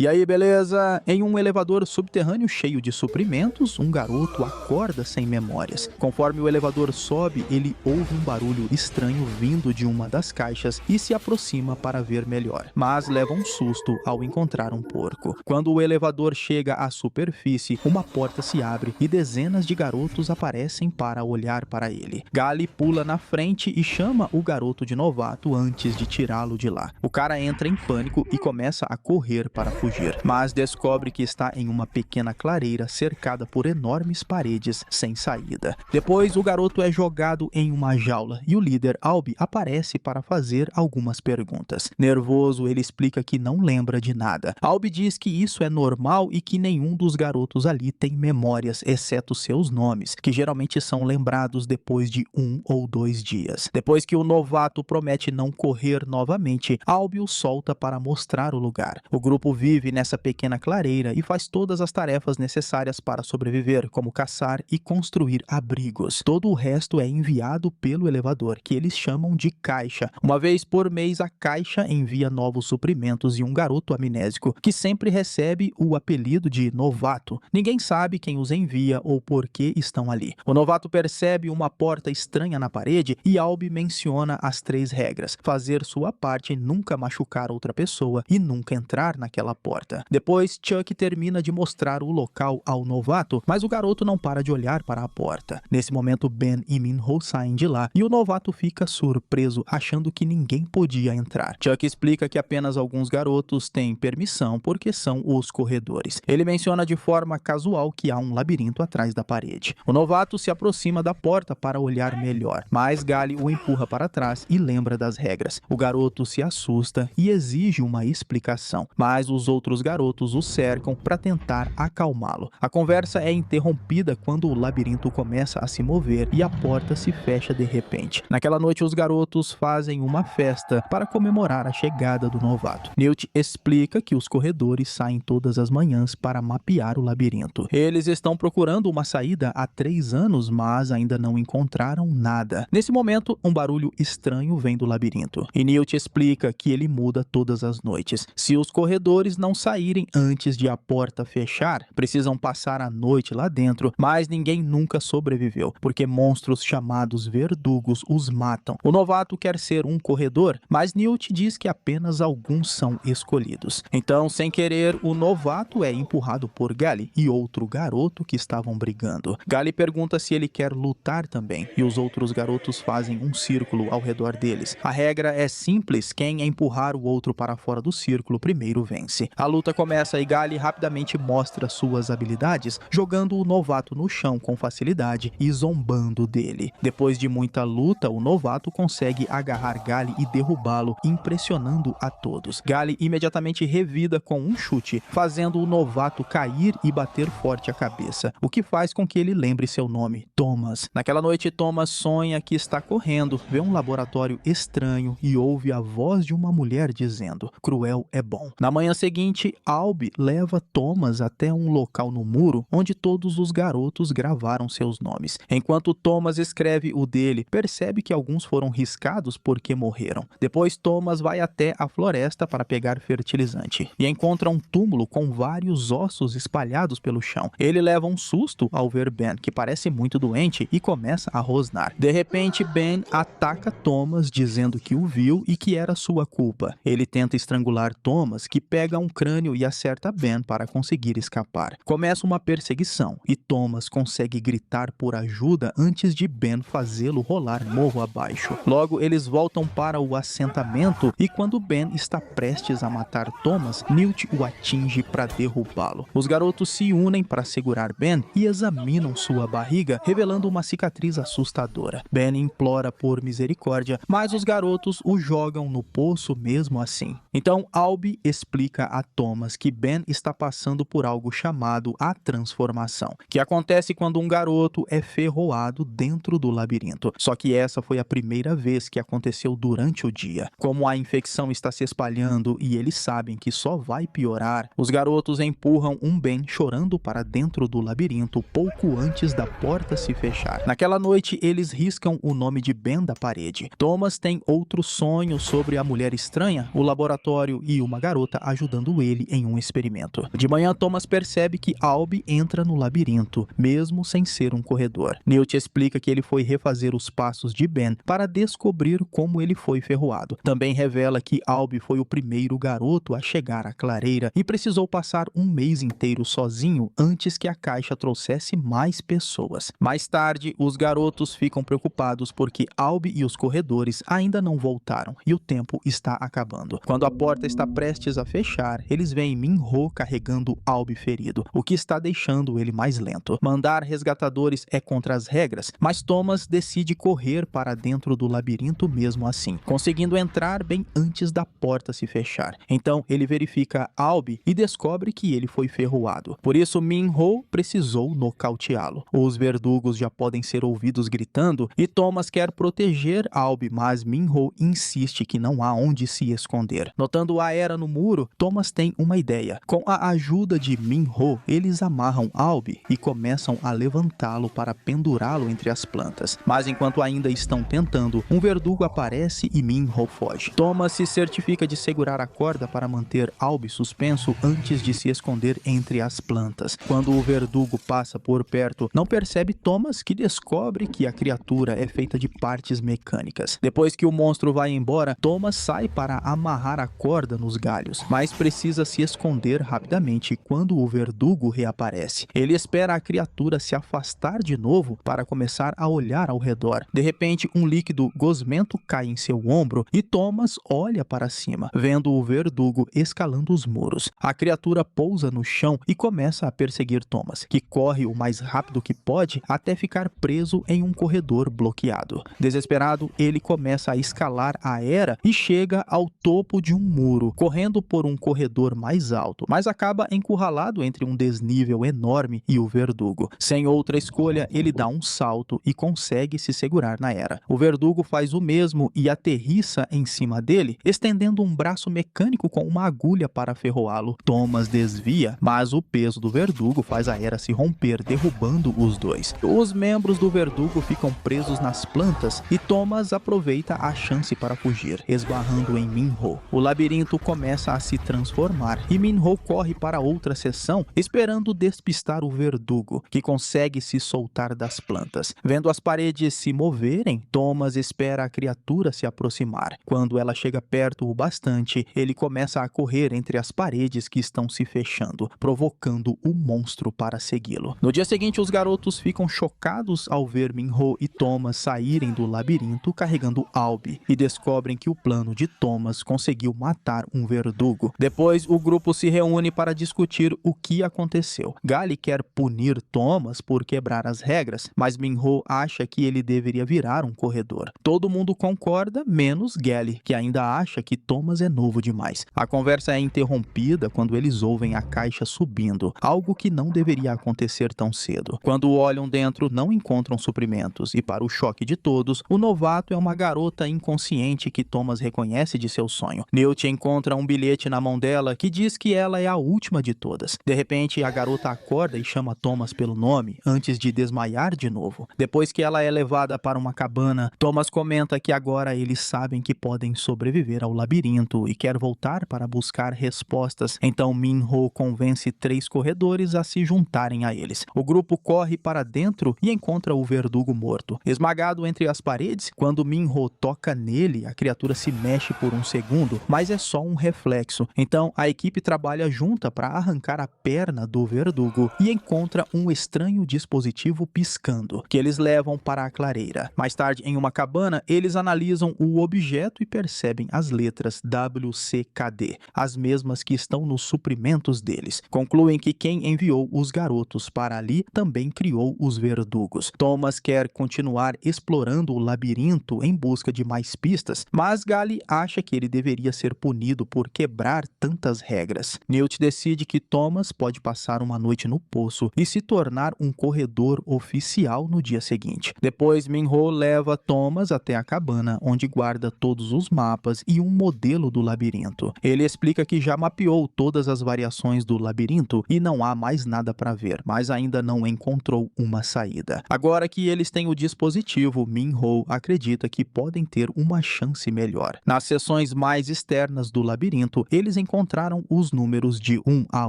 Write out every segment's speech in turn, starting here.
E aí, beleza? Em um elevador subterrâneo cheio de suprimentos, um garoto acorda sem memórias. Conforme o elevador sobe, ele ouve um barulho estranho vindo de uma das caixas e se aproxima para ver melhor, mas leva um susto ao encontrar um porco. Quando o elevador chega à superfície, uma porta se abre e dezenas de garotos aparecem para olhar para ele. Gally pula na frente e chama o garoto de novato antes de tirá-lo de lá. O cara entra em pânico e começa a correr para fugir, mas descobre que está em uma pequena clareira cercada por enormes paredes sem saída. Depois, o garoto é jogado em uma jaula e o líder Albi aparece para fazer algumas perguntas. Nervoso, ele explica que não lembra de nada. Albi diz que isso é normal e que nenhum dos garotos ali tem memórias, exceto seus nomes, que geralmente são lembrados depois de 1 ou 2 dias. Depois que o novato promete não correr novamente, Albi o solta para mostrar o lugar. O grupo vive nessa pequena clareira e faz todas as tarefas necessárias para sobreviver, como caçar e construir abrigos. Todo o resto é enviado pelo elevador, que eles chamam de caixa. Uma vez por mês, a caixa envia novos suprimentos e um garoto amnésico, que sempre recebe o apelido de novato. Ninguém sabe quem os envia ou por que estão ali. O novato percebe uma porta estranha na parede e Albi menciona as 3 regras: fazer sua parte, nunca machucar outra pessoa e nunca entrar naquela porta. Depois, Chuck termina de mostrar o local ao novato, mas o garoto não para de olhar para a porta. Nesse momento, Ben e Minho saem de lá e o novato fica surpreso, achando que ninguém podia entrar. Chuck explica que apenas alguns garotos têm permissão porque são os corredores. Ele menciona de forma casual que há um labirinto atrás da parede. O novato se aproxima da porta para olhar melhor, mas Gally o empurra para trás e lembra das regras. O garoto se assusta e exige uma explicação, mas os outros garotos o cercam para tentar acalmá-lo. A conversa é interrompida quando o labirinto começa a se mover e a porta se fecha de repente. Naquela noite, os garotos fazem uma festa para comemorar a chegada do novato. Newt explica que os corredores saem todas as manhãs para mapear o labirinto. Eles estão procurando uma saída há 3 anos, mas ainda não encontraram nada. Nesse momento, um barulho estranho vem do labirinto, e Newt explica que ele muda todas as noites. Se os corredores não saírem antes de a porta fechar, precisam passar a noite lá dentro, mas ninguém nunca sobreviveu, porque monstros chamados verdugos os matam. O novato quer ser um corredor, mas Newt diz que apenas alguns são escolhidos. Então, sem querer, o novato é empurrado por Gally e outro garoto que estavam brigando. Gally pergunta se ele quer lutar também, e os outros garotos fazem um círculo ao redor deles. A regra é simples: quem empurrar o outro para fora do círculo primeiro vence. A luta começa e Gally rapidamente mostra suas habilidades, jogando o novato no chão com facilidade e zombando dele. Depois de muita luta, o novato consegue agarrar Gally e derrubá-lo, impressionando a todos. Gally imediatamente revida com um chute, fazendo o novato cair e bater forte a cabeça, o que faz com que ele lembre seu nome, Thomas. Naquela noite, Thomas sonha que está correndo, vê um laboratório estranho e ouve a voz de uma mulher dizendo: "Cruel é bom". Na manhã seguinte, Albi leva Thomas até um local no muro onde todos os garotos gravaram seus nomes. Enquanto Thomas escreve o dele, percebe que alguns foram riscados porque morreram. Depois, Thomas vai até a floresta para pegar fertilizante e encontra um túmulo com vários ossos espalhados pelo chão. Ele leva um susto ao ver Ben, que parece muito doente, e começa a rosnar. De repente, Ben ataca Thomas, dizendo que o viu e que era sua culpa. Ele tenta estrangular Thomas, que pega um crânio e acerta Ben para conseguir escapar. Começa uma perseguição e Thomas consegue gritar por ajuda antes de Ben fazê-lo rolar morro abaixo. Logo, eles voltam para o assentamento e quando Ben está prestes a matar Thomas, Newt o atinge para derrubá-lo. Os garotos se unem para segurar Ben e examinam sua barriga, revelando uma cicatriz assustadora. Ben implora por misericórdia, mas os garotos o jogam no poço mesmo assim. Então, Albi explica a Thomas que Ben está passando por algo chamado a transformação, que acontece quando um garoto é ferroado dentro do labirinto. Só que essa foi a primeira vez que aconteceu durante o dia. Como a infecção está se espalhando e eles sabem que só vai piorar, os garotos empurram um Ben chorando para dentro do labirinto pouco antes da porta se fechar. Naquela noite, eles riscam o nome de Ben da parede. Thomas tem outro sonho sobre a mulher estranha, o laboratório e uma garota ajudando usando ele em um experimento. De manhã, Thomas percebe que Albie entra no labirinto, mesmo sem ser um corredor. Newt explica que ele foi refazer os passos de Ben para descobrir como ele foi ferroado. Também revela que Albie foi o primeiro garoto a chegar à clareira e precisou passar um mês inteiro sozinho antes que a caixa trouxesse mais pessoas. Mais tarde, os garotos ficam preocupados porque Albie e os corredores ainda não voltaram e o tempo está acabando. Quando a porta está prestes a fechar, eles veem Min-ho carregando Albie ferido, o que está deixando ele mais lento. Mandar resgatadores é contra as regras, mas Thomas decide correr para dentro do labirinto mesmo assim, conseguindo entrar bem antes da porta se fechar. Então ele verifica Albie e descobre que ele foi ferroado. Por isso Min-ho precisou nocauteá-lo. Os verdugos já podem ser ouvidos gritando e Thomas quer proteger Albie, mas Min-ho insiste que não há onde se esconder. Notando a era no muro, Thomas tem uma ideia. Com a ajuda de Min-ho, eles amarram Albie e começam a levantá-lo para pendurá-lo entre as plantas. Mas enquanto ainda estão tentando, um verdugo aparece e Min-ho foge. Thomas se certifica de segurar a corda para manter Albie suspenso antes de se esconder entre as plantas. Quando o verdugo passa por perto, não percebe Thomas, que descobre que a criatura é feita de partes mecânicas. Depois que o monstro vai embora, Thomas sai para amarrar a corda nos galhos, mas precisa se esconder rapidamente quando o verdugo reaparece. Ele espera a criatura se afastar de novo para começar a olhar ao redor. De repente, um líquido gosmento cai em seu ombro e Thomas olha para cima, vendo o verdugo escalando os muros. A criatura pousa no chão e começa a perseguir Thomas, que corre o mais rápido que pode até ficar preso em um corredor bloqueado. Desesperado, ele começa a escalar a era e chega ao topo de um muro, correndo por um corredor mais alto, mas acaba encurralado entre um desnível enorme e o verdugo. Sem outra escolha, ele dá um salto e consegue se segurar na era. O verdugo faz o mesmo e aterrissa em cima dele, estendendo um braço mecânico com uma agulha para ferroá-lo. Thomas desvia, mas o peso do verdugo faz a era se romper, derrubando os dois. Os membros do verdugo ficam presos nas plantas e Thomas aproveita a chance para fugir, esbarrando em Min-ho. O labirinto começa a se transformar e Min-ho corre para outra seção, esperando despistar o verdugo, que consegue se soltar das plantas. Vendo as paredes se moverem, Thomas espera a criatura se aproximar. Quando ela chega perto o bastante, ele começa a correr entre as paredes que estão se fechando, provocando o monstro para segui-lo. No dia seguinte, os garotos ficam chocados ao ver Min-ho e Thomas saírem do labirinto carregando Albie e descobrem que o plano de Thomas conseguiu matar um verdugo. Depois, o grupo se reúne para discutir o que aconteceu. Gally quer punir Thomas por quebrar as regras, mas Min-ho acha que ele deveria virar um corredor. Todo mundo concorda, menos Gally, que ainda acha que Thomas é novo demais. A conversa é interrompida quando eles ouvem a caixa subindo, algo que não deveria acontecer tão cedo. Quando olham dentro, não encontram suprimentos e, para o choque de todos, o novato é uma garota inconsciente que Thomas reconhece de seu sonho. Newt encontra um bilhete na mão dela que diz que ela é a última de todas. De repente, a garota acorda e chama Thomas pelo nome antes de desmaiar de novo. Depois que ela é levada para uma cabana, Thomas comenta que agora eles sabem que podem sobreviver ao labirinto e quer voltar para buscar respostas. Então Min-ho convence 3 corredores a se juntarem a eles. O grupo corre para dentro e encontra o verdugo morto. Esmagado entre as paredes, quando Min-ho toca nele, a criatura se mexe por um segundo, mas é só um reflexo. Então a equipe trabalha junta para arrancar a perna do verdugo e encontra um estranho dispositivo piscando, que eles levam para a clareira. Mais tarde, em uma cabana, eles analisam o objeto e percebem as letras WCKD, as mesmas que estão nos suprimentos deles. Concluem que quem enviou os garotos para ali também criou os verdugos. Thomas quer continuar explorando o labirinto em busca de mais pistas, mas Gally acha que ele deveria ser punido por quebrar tantas regras. Newt decide que Thomas pode passar uma noite no poço e se tornar um corredor oficial no dia seguinte. Depois, Min-ho leva Thomas até a cabana, onde guarda todos os mapas e um modelo do labirinto. Ele explica que já mapeou todas as variações do labirinto e não há mais nada para ver, mas ainda não encontrou uma saída. Agora que eles têm o dispositivo, Min-ho acredita que podem ter uma chance melhor. Nas seções mais externas do labirinto, eles encontram encontraram os números de 1 a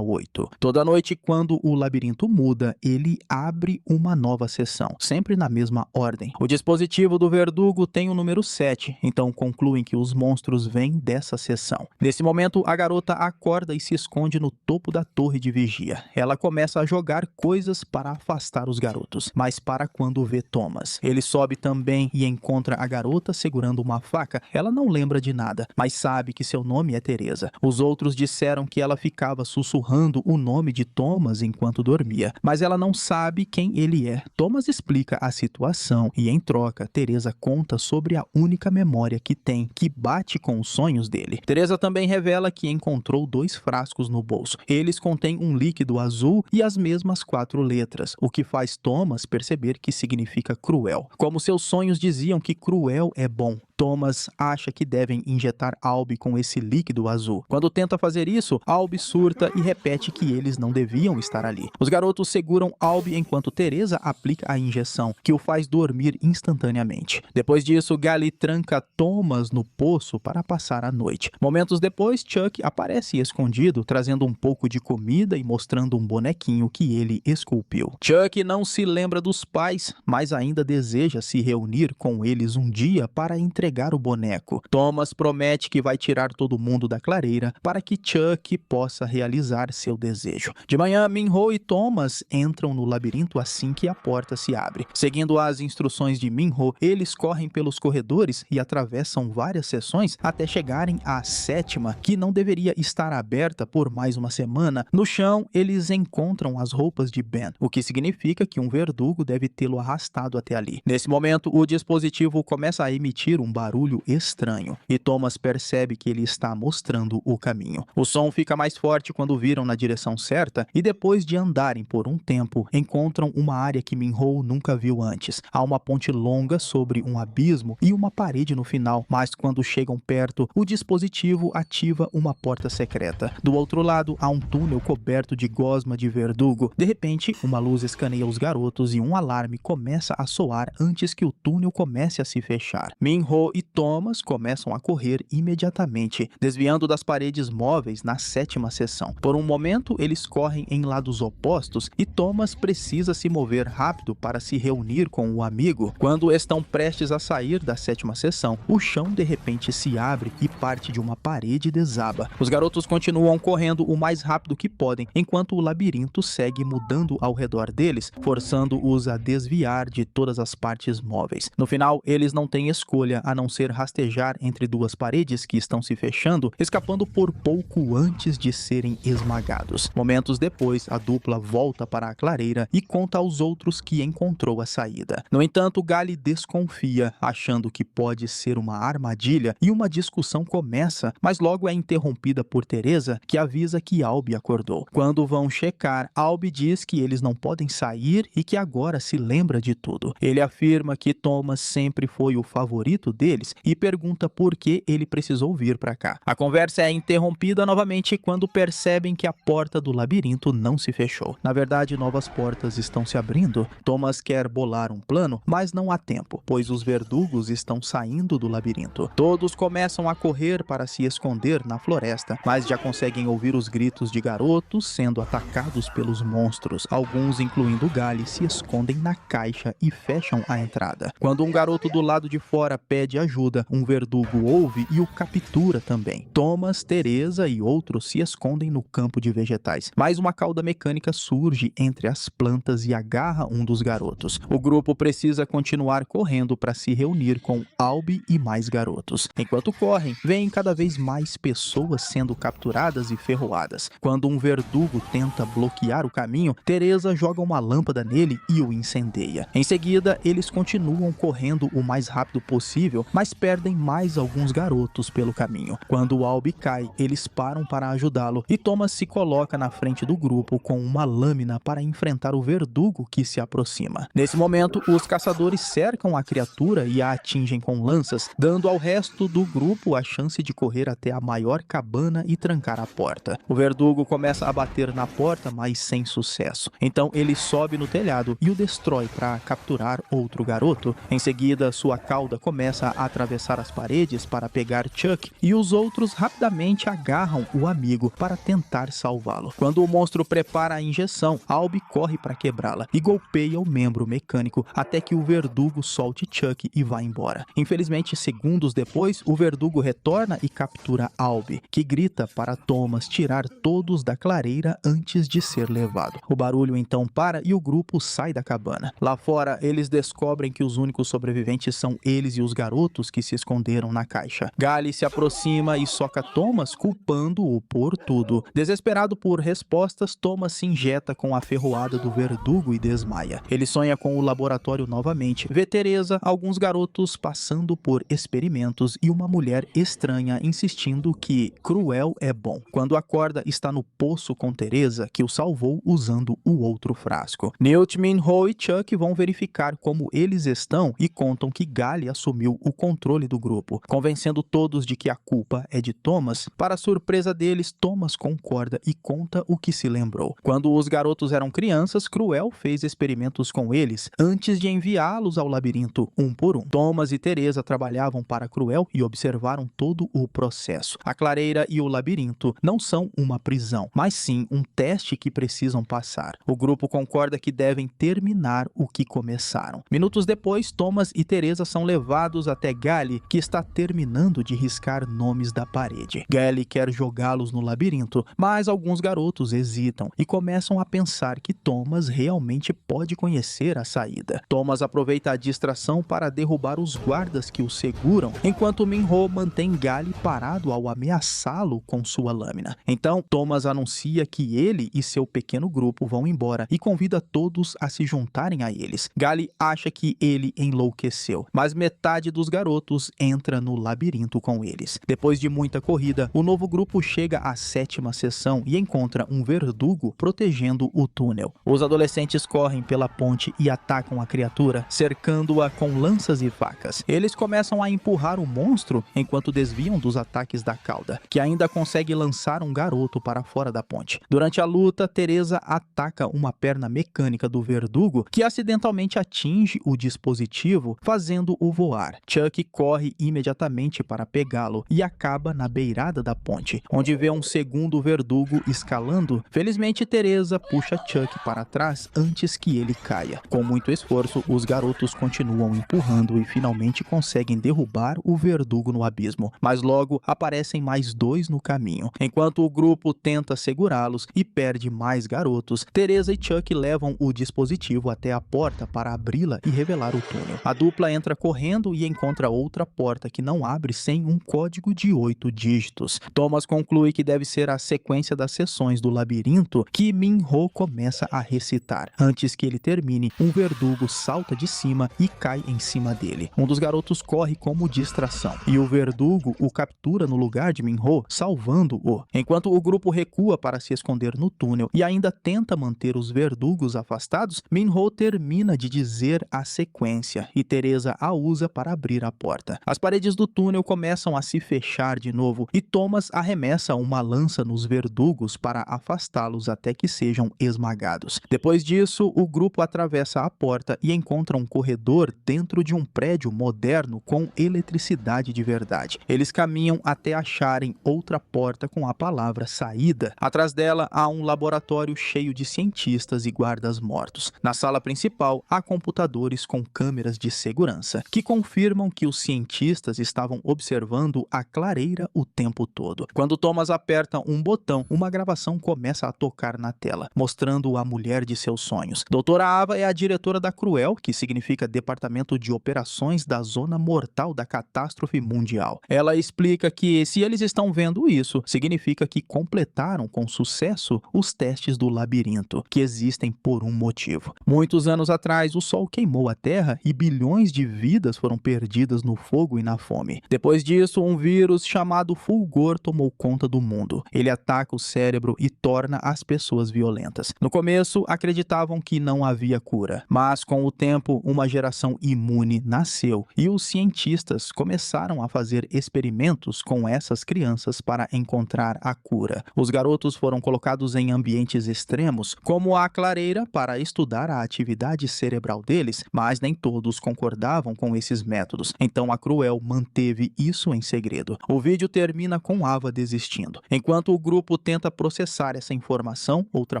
8. Toda noite, quando o labirinto muda, ele abre uma nova sessão, sempre na mesma ordem. O dispositivo do verdugo tem o número 7, então concluem que os monstros vêm dessa sessão. Nesse momento, a garota acorda e se esconde no topo da torre de vigia. Ela começa a jogar coisas para afastar os garotos, mas para quando vê Thomas. Ele sobe também e encontra a garota segurando uma faca. Ela não lembra de nada, mas sabe que seu nome é Teresa. Os outros disseram que ela ficava sussurrando o nome de Thomas enquanto dormia, mas ela não sabe quem ele é. Thomas explica a situação e, em troca, Teresa conta sobre a única memória que tem, que bate com os sonhos dele. Teresa também revela que encontrou 2 frascos no bolso. Eles contêm um líquido azul e as mesmas 4 letras, o que faz Thomas perceber que significa cruel. Como seus sonhos diziam que cruel é bom, Thomas acha que devem injetar Albie com esse líquido azul. Quando tenta fazer isso, Albie surta e repete que eles não deviam estar ali. Os garotos seguram Albie enquanto Teresa aplica a injeção, que o faz dormir instantaneamente. Depois disso, Gally tranca Thomas no poço para passar a noite. Momentos depois, Chuck aparece escondido, trazendo um pouco de comida e mostrando um bonequinho que ele esculpiu. Chuck não se lembra dos pais, mas ainda deseja se reunir com eles um dia para entregar o boneco. Thomas promete que vai tirar todo mundo da clareira para que Chuck possa realizar seu desejo. De manhã, Minho e Thomas entram no labirinto assim que a porta se abre. Seguindo as instruções de Minho, eles correm pelos corredores e atravessam várias seções até chegarem à 7ª, que não deveria estar aberta por mais uma semana. No chão, eles encontram as roupas de Ben, o que significa que um verdugo deve tê-lo arrastado até ali. Nesse momento, o dispositivo começa a emitir um barulho estranho e Thomas percebe que ele está mostrando o caminho. O som fica mais forte quando viram na direção certa e depois de andarem por um tempo, encontram uma área que Minho nunca viu antes. Há uma ponte longa sobre um abismo e uma parede no final, mas quando chegam perto, o dispositivo ativa uma porta secreta. Do outro lado, há um túnel coberto de gosma de verdugo. De repente, uma luz escaneia os garotos e um alarme começa a soar antes que o túnel comece a se fechar. Minho e Thomas começam a correr imediatamente, desviando das paredes móveis na 7ª seção. Por um momento, eles correm em lados opostos e Thomas precisa se mover rápido para se reunir com o amigo. Quando estão prestes a sair da 7ª seção, o chão de repente se abre e parte de uma parede desaba. Os garotos continuam correndo o mais rápido que podem, enquanto o labirinto segue mudando ao redor deles, forçando-os a desviar de todas as partes móveis. No final, eles não têm escolha a não ser rastejar entre 2 paredes que estão se fechando, escapando por pouco antes de serem esmagados. Momentos depois, a dupla volta para a clareira e conta aos outros que encontrou a saída. No entanto, Gally desconfia, achando que pode ser uma armadilha, e uma discussão começa, mas logo é interrompida por Teresa, que avisa que Albie acordou. Quando vão checar, Albie diz que eles não podem sair e que agora se lembra de tudo. Ele afirma que Thomas sempre foi o favorito deles e pergunta por que ele precisou vir para cá. A conversa é interrompida novamente quando percebem que a porta do labirinto não se fechou. Na verdade, novas portas estão se abrindo. Thomas quer bolar um plano, mas não há tempo, pois os verdugos estão saindo do labirinto. Todos começam a correr para se esconder na floresta, mas já conseguem ouvir os gritos de garotos sendo atacados pelos monstros. Alguns, incluindo Gally, se escondem na caixa e fecham a entrada. Quando um garoto do lado de fora pede ajuda, um verdugo ouve e o captura também. Thomas, Teresa e outros se escondem no campo de vegetais, mas uma cauda mecânica surge entre as plantas e agarra um dos garotos. O grupo precisa continuar correndo para se reunir com Albie e mais garotos. Enquanto correm, veem cada vez mais pessoas sendo capturadas e ferroadas. Quando um verdugo tenta bloquear o caminho, Teresa joga uma lâmpada nele e o incendeia. Em seguida, eles continuam correndo o mais rápido possível, mas perdem mais alguns garotos pelo caminho. Quando Albie cai, eles param para ajudá-lo e Thomas se coloca na frente do grupo com uma lâmina para enfrentar o verdugo que se aproxima. Nesse momento, os caçadores cercam a criatura e a atingem com lanças, dando ao resto do grupo a chance de correr até a maior cabana e trancar a porta. O verdugo começa a bater na porta, mas sem sucesso. Então ele sobe no telhado e o destrói para capturar outro garoto. Em seguida, sua cauda começa a atravessar as paredes para pegar Chuck e os outros rapidamente agarram o amigo para tentar salvá-lo. Quando o monstro prepara a injeção, Albie corre para quebrá-la e golpeia o membro mecânico até que o verdugo solte Chuck e vá embora. Infelizmente, segundos depois, o verdugo retorna e captura Albie, que grita para Thomas tirar todos da clareira antes de ser levado. O barulho então para e o grupo sai da cabana. Lá fora, eles descobrem que os únicos sobreviventes são eles e os garotos que se esconderam na caixa. Gally se aproxima e soca Thomas, culpando-o por tudo. Desesperado por respostas, Thomas se injeta com a ferroada do verdugo e desmaia. Ele sonha com o laboratório novamente, vê Teresa, alguns garotos passando por experimentos e uma mulher estranha insistindo que Cruel é bom. Quando acorda, está no poço com Teresa, que o salvou usando o outro frasco. Newt, Minho e Chuck vão verificar como eles estão e contam que Gally assumiu o controle do grupo, convencendo todos de que a culpa é de Thomas. Para surpresa deles, Thomas concorda e conta o que se lembrou. Quando os garotos eram crianças, Cruel fez experimentos com eles antes de enviá-los ao labirinto um por um. Thomas e Teresa trabalhavam para Cruel e observaram todo o processo. A clareira e o labirinto não são uma prisão, mas sim um teste que precisam passar. O grupo concorda que devem terminar o que começaram. Minutos depois, Thomas e Teresa são levados até Gally, que está terminando de riscar nomes da parede. Gally quer jogá-los no labirinto, mas alguns garotos hesitam e começam a pensar que Thomas realmente pode conhecer a saída. Thomas aproveita a distração para derrubar os guardas que o seguram, enquanto Minho mantém Gally parado ao ameaçá-lo com sua lâmina. Então, Thomas anuncia que ele e seu pequeno grupo vão embora e convida todos a se juntarem a eles. Gally acha que ele enlouqueceu, mas metade dos garotos entra no labirinto com eles. Depois de muita corrida, o novo grupo chega à 7ª sessão e encontra um verdugo protegendo o túnel. Os adolescentes correm pela ponte e atacam a criatura, cercando-a com lanças e facas. Eles começam a empurrar o monstro enquanto desviam dos ataques da cauda, que ainda consegue lançar um garoto para fora da ponte. Durante a luta, Teresa ataca uma perna mecânica do verdugo que acidentalmente atinge o dispositivo, fazendo-o voar. Chuck corre imediatamente para pegá-lo e acaba na beirada da ponte, onde vê um segundo verdugo escalando. Felizmente, Teresa puxa Chuck para trás antes que ele caia. Com muito esforço, os garotos continuam empurrando e finalmente conseguem derrubar o verdugo no abismo, mas logo aparecem mais dois no caminho. Enquanto o grupo tenta segurá-los e perde mais garotos, Teresa e Chuck levam o dispositivo até a porta para abri-la e revelar o túnel. A dupla entra correndo e encontra outra porta que não abre sem um código de 8 dígitos. Thomas conclui que deve ser a sequência das sessões do labirinto que Minho começa a recitar. Antes que ele termine, um verdugo salta de cima e cai em cima dele. Um dos garotos corre como distração e o verdugo o captura no lugar de Minho, salvando-o. Enquanto o grupo recua para se esconder no túnel e ainda tenta manter os verdugos afastados, Minho termina de dizer a sequência e Teresa a usa para abrir a porta. As paredes do túnel começam a se fechar de novo e Thomas arremessa uma lança nos verdugos para afastá-los até que sejam esmagados. Depois disso, o grupo atravessa a porta e encontra um corredor dentro de um prédio moderno com eletricidade de verdade. Eles caminham até acharem outra porta com a palavra saída. Atrás dela há um laboratório cheio de cientistas e guardas mortos. Na sala principal há computadores com câmeras de segurança que confirmam que os cientistas estavam observando a clareira o tempo todo. Quando Thomas aperta um botão, uma gravação começa a tocar na tela, mostrando a mulher de seus sonhos. Doutora Ava é a diretora da Cruel, que significa Departamento de Operações da Zona Mortal da Catástrofe Mundial. Ela explica que se eles estão vendo isso, significa que completaram com sucesso os testes do labirinto, que existem por um motivo. Muitos anos atrás, o Sol queimou a Terra e bilhões de vidas foram perdidas no fogo e na fome. Depois disso, um vírus chamado Fulgor tomou conta do mundo. Ele ataca o cérebro e torna as pessoas violentas. No começo, acreditavam que não havia cura, mas com o tempo, uma geração imune nasceu e os cientistas começaram a fazer experimentos com essas crianças para encontrar a cura. Os garotos foram colocados em ambientes extremos, como a clareira, para estudar a atividade cerebral deles, mas nem todos concordavam com esses métodos. Então a Cruel manteve isso em segredo. O vídeo termina com com Ava desistindo. Enquanto o grupo tenta processar essa informação, outra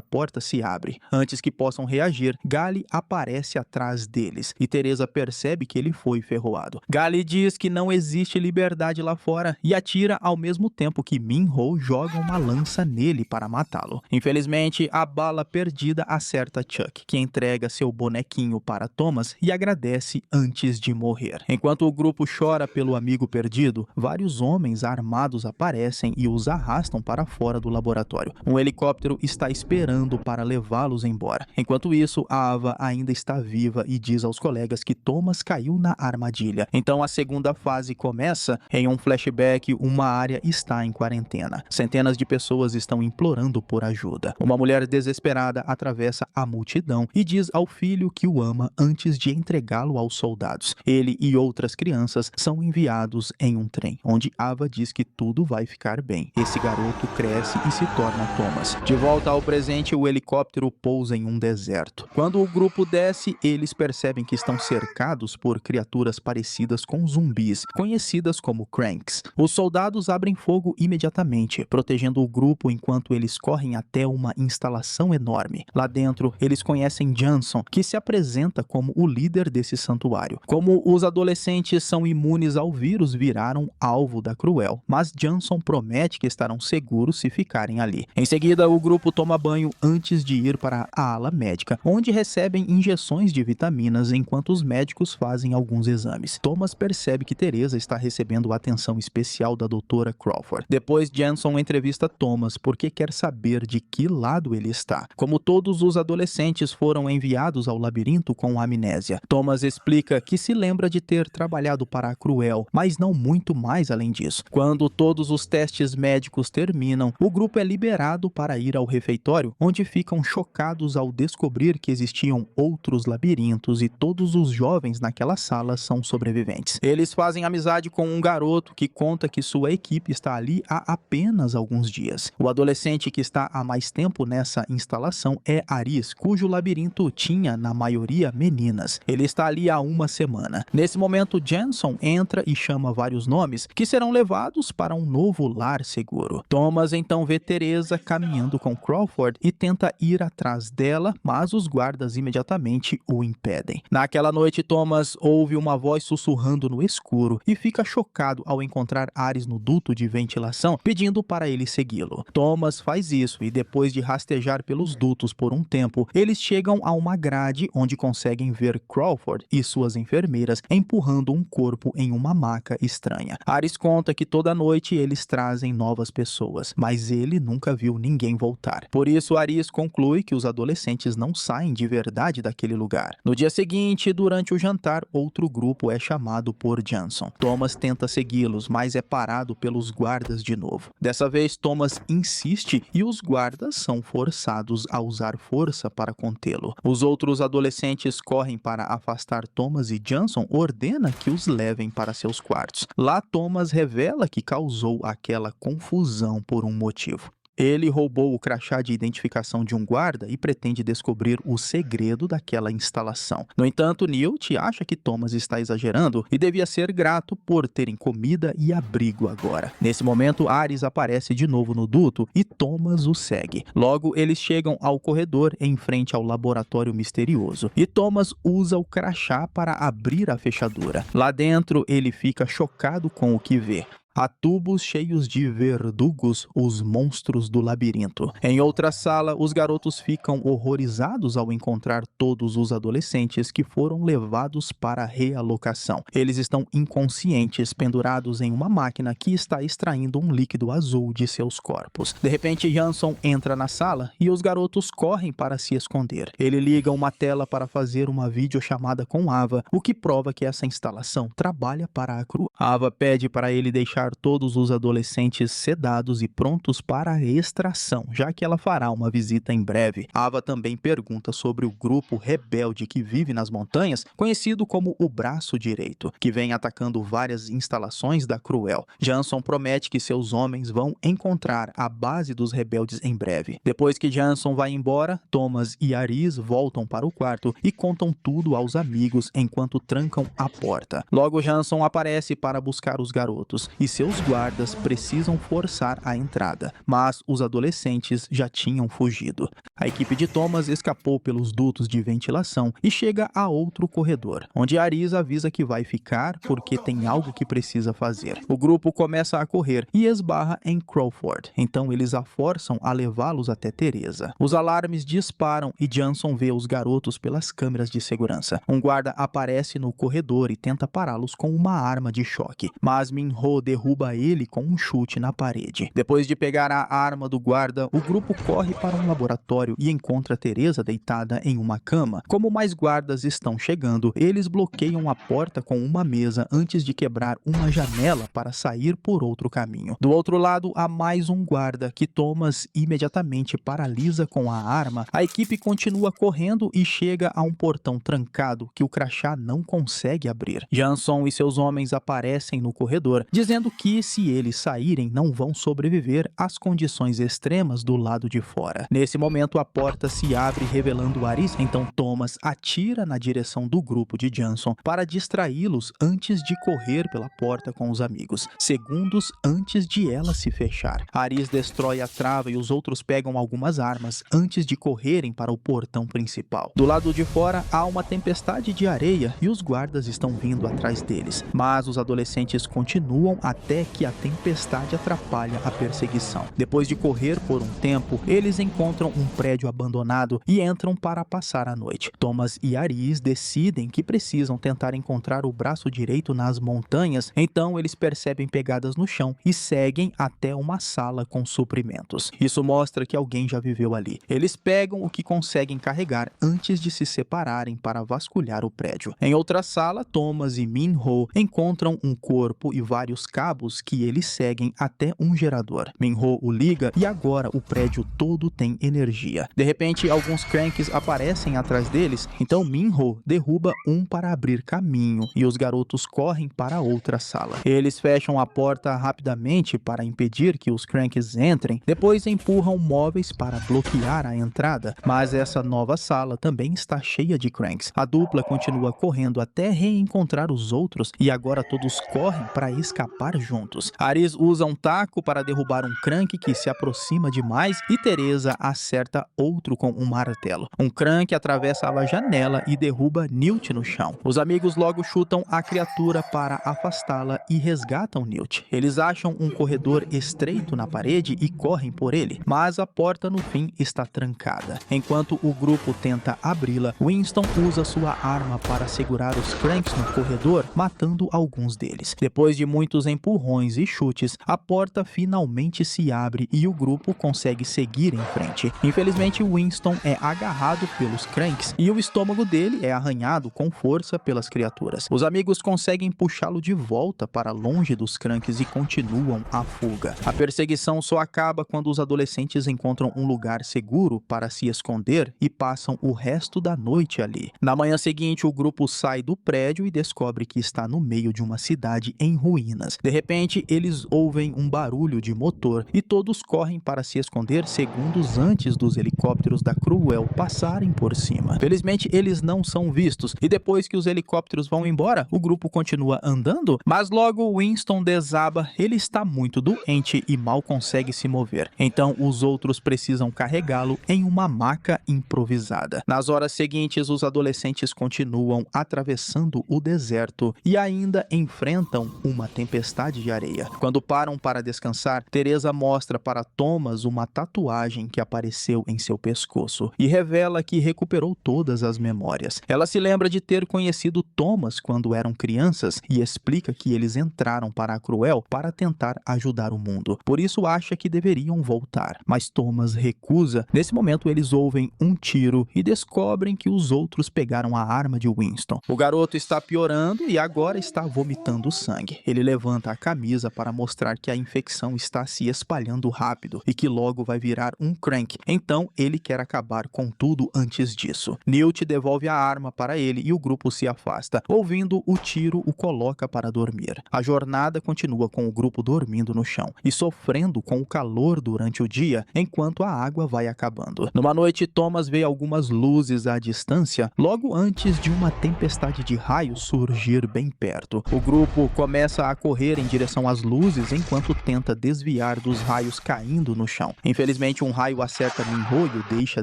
porta se abre. Antes que possam reagir, Gally aparece atrás deles e Teresa percebe que ele foi ferroado. Gally diz que não existe liberdade lá fora e atira ao mesmo tempo que Min-ho joga uma lança nele para matá-lo. Infelizmente, a bala perdida acerta Chuck, que entrega seu bonequinho para Thomas e agradece antes de morrer. Enquanto o grupo chora pelo amigo perdido, vários homens armados aparecem e os arrastam para fora do laboratório. Um helicóptero está esperando para levá-los embora. Enquanto isso, Ava ainda está viva e diz aos colegas que Thomas caiu na armadilha. Então a segunda fase começa. Em um flashback, uma área está em quarentena. Centenas de pessoas estão implorando por ajuda. Uma mulher desesperada atravessa a multidão e diz ao filho que o ama antes de entregá-lo aos soldados. Ele e outras crianças são enviados em um trem, onde Ava diz que tudo vai ficar bem. Esse garoto cresce e se torna Thomas. De volta ao presente, o helicóptero pousa em um deserto. Quando o grupo desce, eles percebem que estão cercados por criaturas parecidas com zumbis, conhecidas como Cranks. Os soldados abrem fogo imediatamente, protegendo o grupo enquanto eles correm até uma instalação enorme. Lá dentro, eles conhecem Johnson, que se apresenta como o líder desse santuário. Como os adolescentes são imunes ao vírus, viraram alvo da Cruel, mas Johnson promete que estarão seguros se ficarem ali. Em seguida, o grupo toma banho antes de ir para a ala médica, onde recebem injeções de vitaminas enquanto os médicos fazem alguns exames. Thomas percebe que Teresa está recebendo atenção especial da doutora Crawford. Depois, Johnson entrevista Thomas porque quer saber de que lado ele está. Como todos os adolescentes foram enviados ao labirinto com amnésia, Thomas explica que se lembra de ter trabalhado para a Cruel, mas não muito mais além disso. Quando todos os testes médicos terminam, o grupo é liberado para ir ao refeitório, onde ficam chocados ao descobrir que existiam outros labirintos e todos os jovens naquela sala são sobreviventes. Eles fazem amizade com um garoto que conta que sua equipe está ali há apenas alguns dias. O adolescente que está há mais tempo nessa instalação é Aris, cujo labirinto tinha, na maioria, meninas. Ele está ali há uma semana. Nesse momento, Johnson entra e chama vários nomes que serão levados para um novo lar seguro. Thomas então vê Teresa caminhando com Crawford e tenta ir atrás dela, mas os guardas imediatamente o impedem. Naquela noite, Thomas ouve uma voz sussurrando no escuro e fica chocado ao encontrar Ares no duto de ventilação, pedindo para ele segui-lo. Thomas faz isso e depois de rastejar pelos dutos por um tempo, eles chegam a uma grade onde conseguem ver Crawford e suas enfermeiras empurrando um corpo em uma maca estranha. Ares conta que toda noite eles trazem novas pessoas, mas ele nunca viu ninguém voltar. Por isso, Ares conclui que os adolescentes não saem de verdade daquele lugar. No dia seguinte, durante o jantar, outro grupo é chamado por Johnson. Thomas tenta segui-los, mas é parado pelos guardas de novo. Dessa vez, Thomas insiste e os guardas são forçados a usar força para contê-lo. Os outros adolescentes correm para afastar Thomas e Johnson ordena que os levem para seus quartos. Lá, Thomas revela que causou aquela confusão por um motivo. Ele roubou o crachá de identificação de um guarda e pretende descobrir o segredo daquela instalação. No entanto, Newt acha que Thomas está exagerando e devia ser grato por terem comida e abrigo agora. Nesse momento, Ares aparece de novo no duto e Thomas o segue. Logo, eles chegam ao corredor em frente ao laboratório misterioso e Thomas usa o crachá para abrir a fechadura. Lá dentro, ele fica chocado com o que vê. Há tubos cheios de verdugos, os monstros do labirinto. Em outra sala, os garotos ficam horrorizados ao encontrar todos os adolescentes que foram levados para a realocação. Eles estão inconscientes, pendurados em uma máquina que está extraindo um líquido azul de seus corpos. De repente, Johnson entra na sala e os garotos correm para se esconder. Ele liga uma tela para fazer uma videochamada com Ava, o que prova que essa instalação trabalha para a Cruel. Ava pede para ele deixar todos os adolescentes sedados e prontos para a extração, já que ela fará uma visita em breve. Ava também pergunta sobre o grupo rebelde que vive nas montanhas, conhecido como o Braço Direito, que vem atacando várias instalações da Cruel. Johnson promete que seus homens vão encontrar a base dos rebeldes em breve. Depois que Johnson vai embora, Thomas e Aris voltam para o quarto e contam tudo aos amigos enquanto trancam a porta. Logo, Johnson aparece para buscar os garotos e seus guardas precisam forçar a entrada, mas os adolescentes já tinham fugido. A equipe de Thomas escapou pelos dutos de ventilação e chega a outro corredor, onde Aris avisa que vai ficar porque tem algo que precisa fazer. O grupo começa a correr e esbarra em Crawford, então eles a forçam a levá-los até Teresa. Os alarmes disparam e Johnson vê os garotos pelas câmeras de segurança. Um guarda aparece no corredor e tenta pará-los com uma arma de choque, mas Min-ho derruba ele com um chute na parede. Depois de pegar a arma do guarda, o grupo corre para um laboratório e encontra Teresa deitada em uma cama. Como mais guardas estão chegando, eles bloqueiam a porta com uma mesa antes de quebrar uma janela para sair por outro caminho. Do outro lado, há mais um guarda que Thomas imediatamente paralisa com a arma. A equipe continua correndo e chega a um portão trancado que o crachá não consegue abrir. Johnson e seus homens aparecem no corredor, dizendo que se eles saírem não vão sobreviver às condições extremas do lado de fora. Nesse momento a porta se abre revelando Aris, então Thomas atira na direção do grupo de Johnson para distraí-los antes de correr pela porta com os amigos, segundos antes de ela se fechar. Aris destrói a trava e os outros pegam algumas armas antes de correrem para o portão principal. Do lado de fora há uma tempestade de areia e os guardas estão vindo atrás deles, mas os adolescentes continuam até que a tempestade atrapalha a perseguição. Depois de correr por um tempo, eles encontram um prédio abandonado e entram para passar a noite. Thomas e Aris decidem que precisam tentar encontrar o braço direito nas montanhas, então eles percebem pegadas no chão e seguem até uma sala com suprimentos. Isso mostra que alguém já viveu ali. Eles pegam o que conseguem carregar antes de se separarem para vasculhar o prédio. Em outra sala, Thomas e Min-ho encontram um corpo e vários cabos que eles seguem até um gerador. Min-ho o liga e agora o prédio todo tem energia. De repente, alguns cranks aparecem atrás deles, então Min-ho derruba um para abrir caminho e os garotos correm para outra sala. Eles fecham a porta rapidamente para impedir que os cranks entrem, depois empurram móveis para bloquear a entrada, mas essa nova sala também está cheia de cranks. A dupla continua correndo até reencontrar os outros e agora todos correm para escapar juntos. Aris usa um taco para derrubar um crank que se aproxima demais e Teresa acerta outro com um martelo. Um crank atravessa a janela e derruba Newt no chão. Os amigos logo chutam a criatura para afastá-la e resgatam Newt. Eles acham um corredor estreito na parede e correm por ele, mas a porta no fim está trancada. Enquanto o grupo tenta abri-la, Winston usa sua arma para segurar os cranks no corredor, matando alguns deles. Depois de muitos empurrões e chutes, a porta finalmente se abre e o grupo consegue seguir em frente. Infelizmente, Winston é agarrado pelos cranks e o estômago dele é arranhado com força pelas criaturas. Os amigos conseguem puxá-lo de volta para longe dos cranks e continuam a fuga. A perseguição só acaba quando os adolescentes encontram um lugar seguro para se esconder e passam o resto da noite ali. Na manhã seguinte, o grupo sai do prédio e descobre que está no meio de uma cidade em ruínas. De repente, eles ouvem um barulho de motor e todos correm para se esconder segundos antes dos helicópteros da Cruel passarem por cima. Felizmente, eles não são vistos e depois que os helicópteros vão embora, o grupo continua andando, mas logo Winston desaba. Ele está muito doente e mal consegue se mover. Então, os outros precisam carregá-lo em uma maca improvisada. Nas horas seguintes, os adolescentes continuam atravessando o deserto e ainda enfrentam uma tempestade de areia. Quando param para descansar, Teresa mostra para Thomas uma tatuagem que apareceu em seu pescoço e revela que recuperou todas as memórias. Ela se lembra de ter conhecido Thomas quando eram crianças e explica que eles entraram para a Cruel para tentar ajudar o mundo. Por isso acha que deveriam voltar, mas Thomas recusa. Nesse momento eles ouvem um tiro e descobrem que os outros pegaram a arma de Winston. O garoto está piorando e agora está vomitando sangue. Ele levanta a camisa para mostrar que a infecção está se espalhando rápido e que logo vai virar um crank. Então ele quer acabar com tudo antes disso. Newt devolve a arma para ele e o grupo se afasta. Ouvindo o tiro, o coloca para dormir. A jornada continua com o grupo dormindo no chão e sofrendo com o calor durante o dia, enquanto a água vai acabando. Numa noite, Thomas vê algumas luzes à distância, logo antes de uma tempestade de raios surgir bem perto. O grupo começa a correr em direção às luzes enquanto tenta desviar dos raios caindo no chão. Infelizmente, um raio acerta Minho e o deixa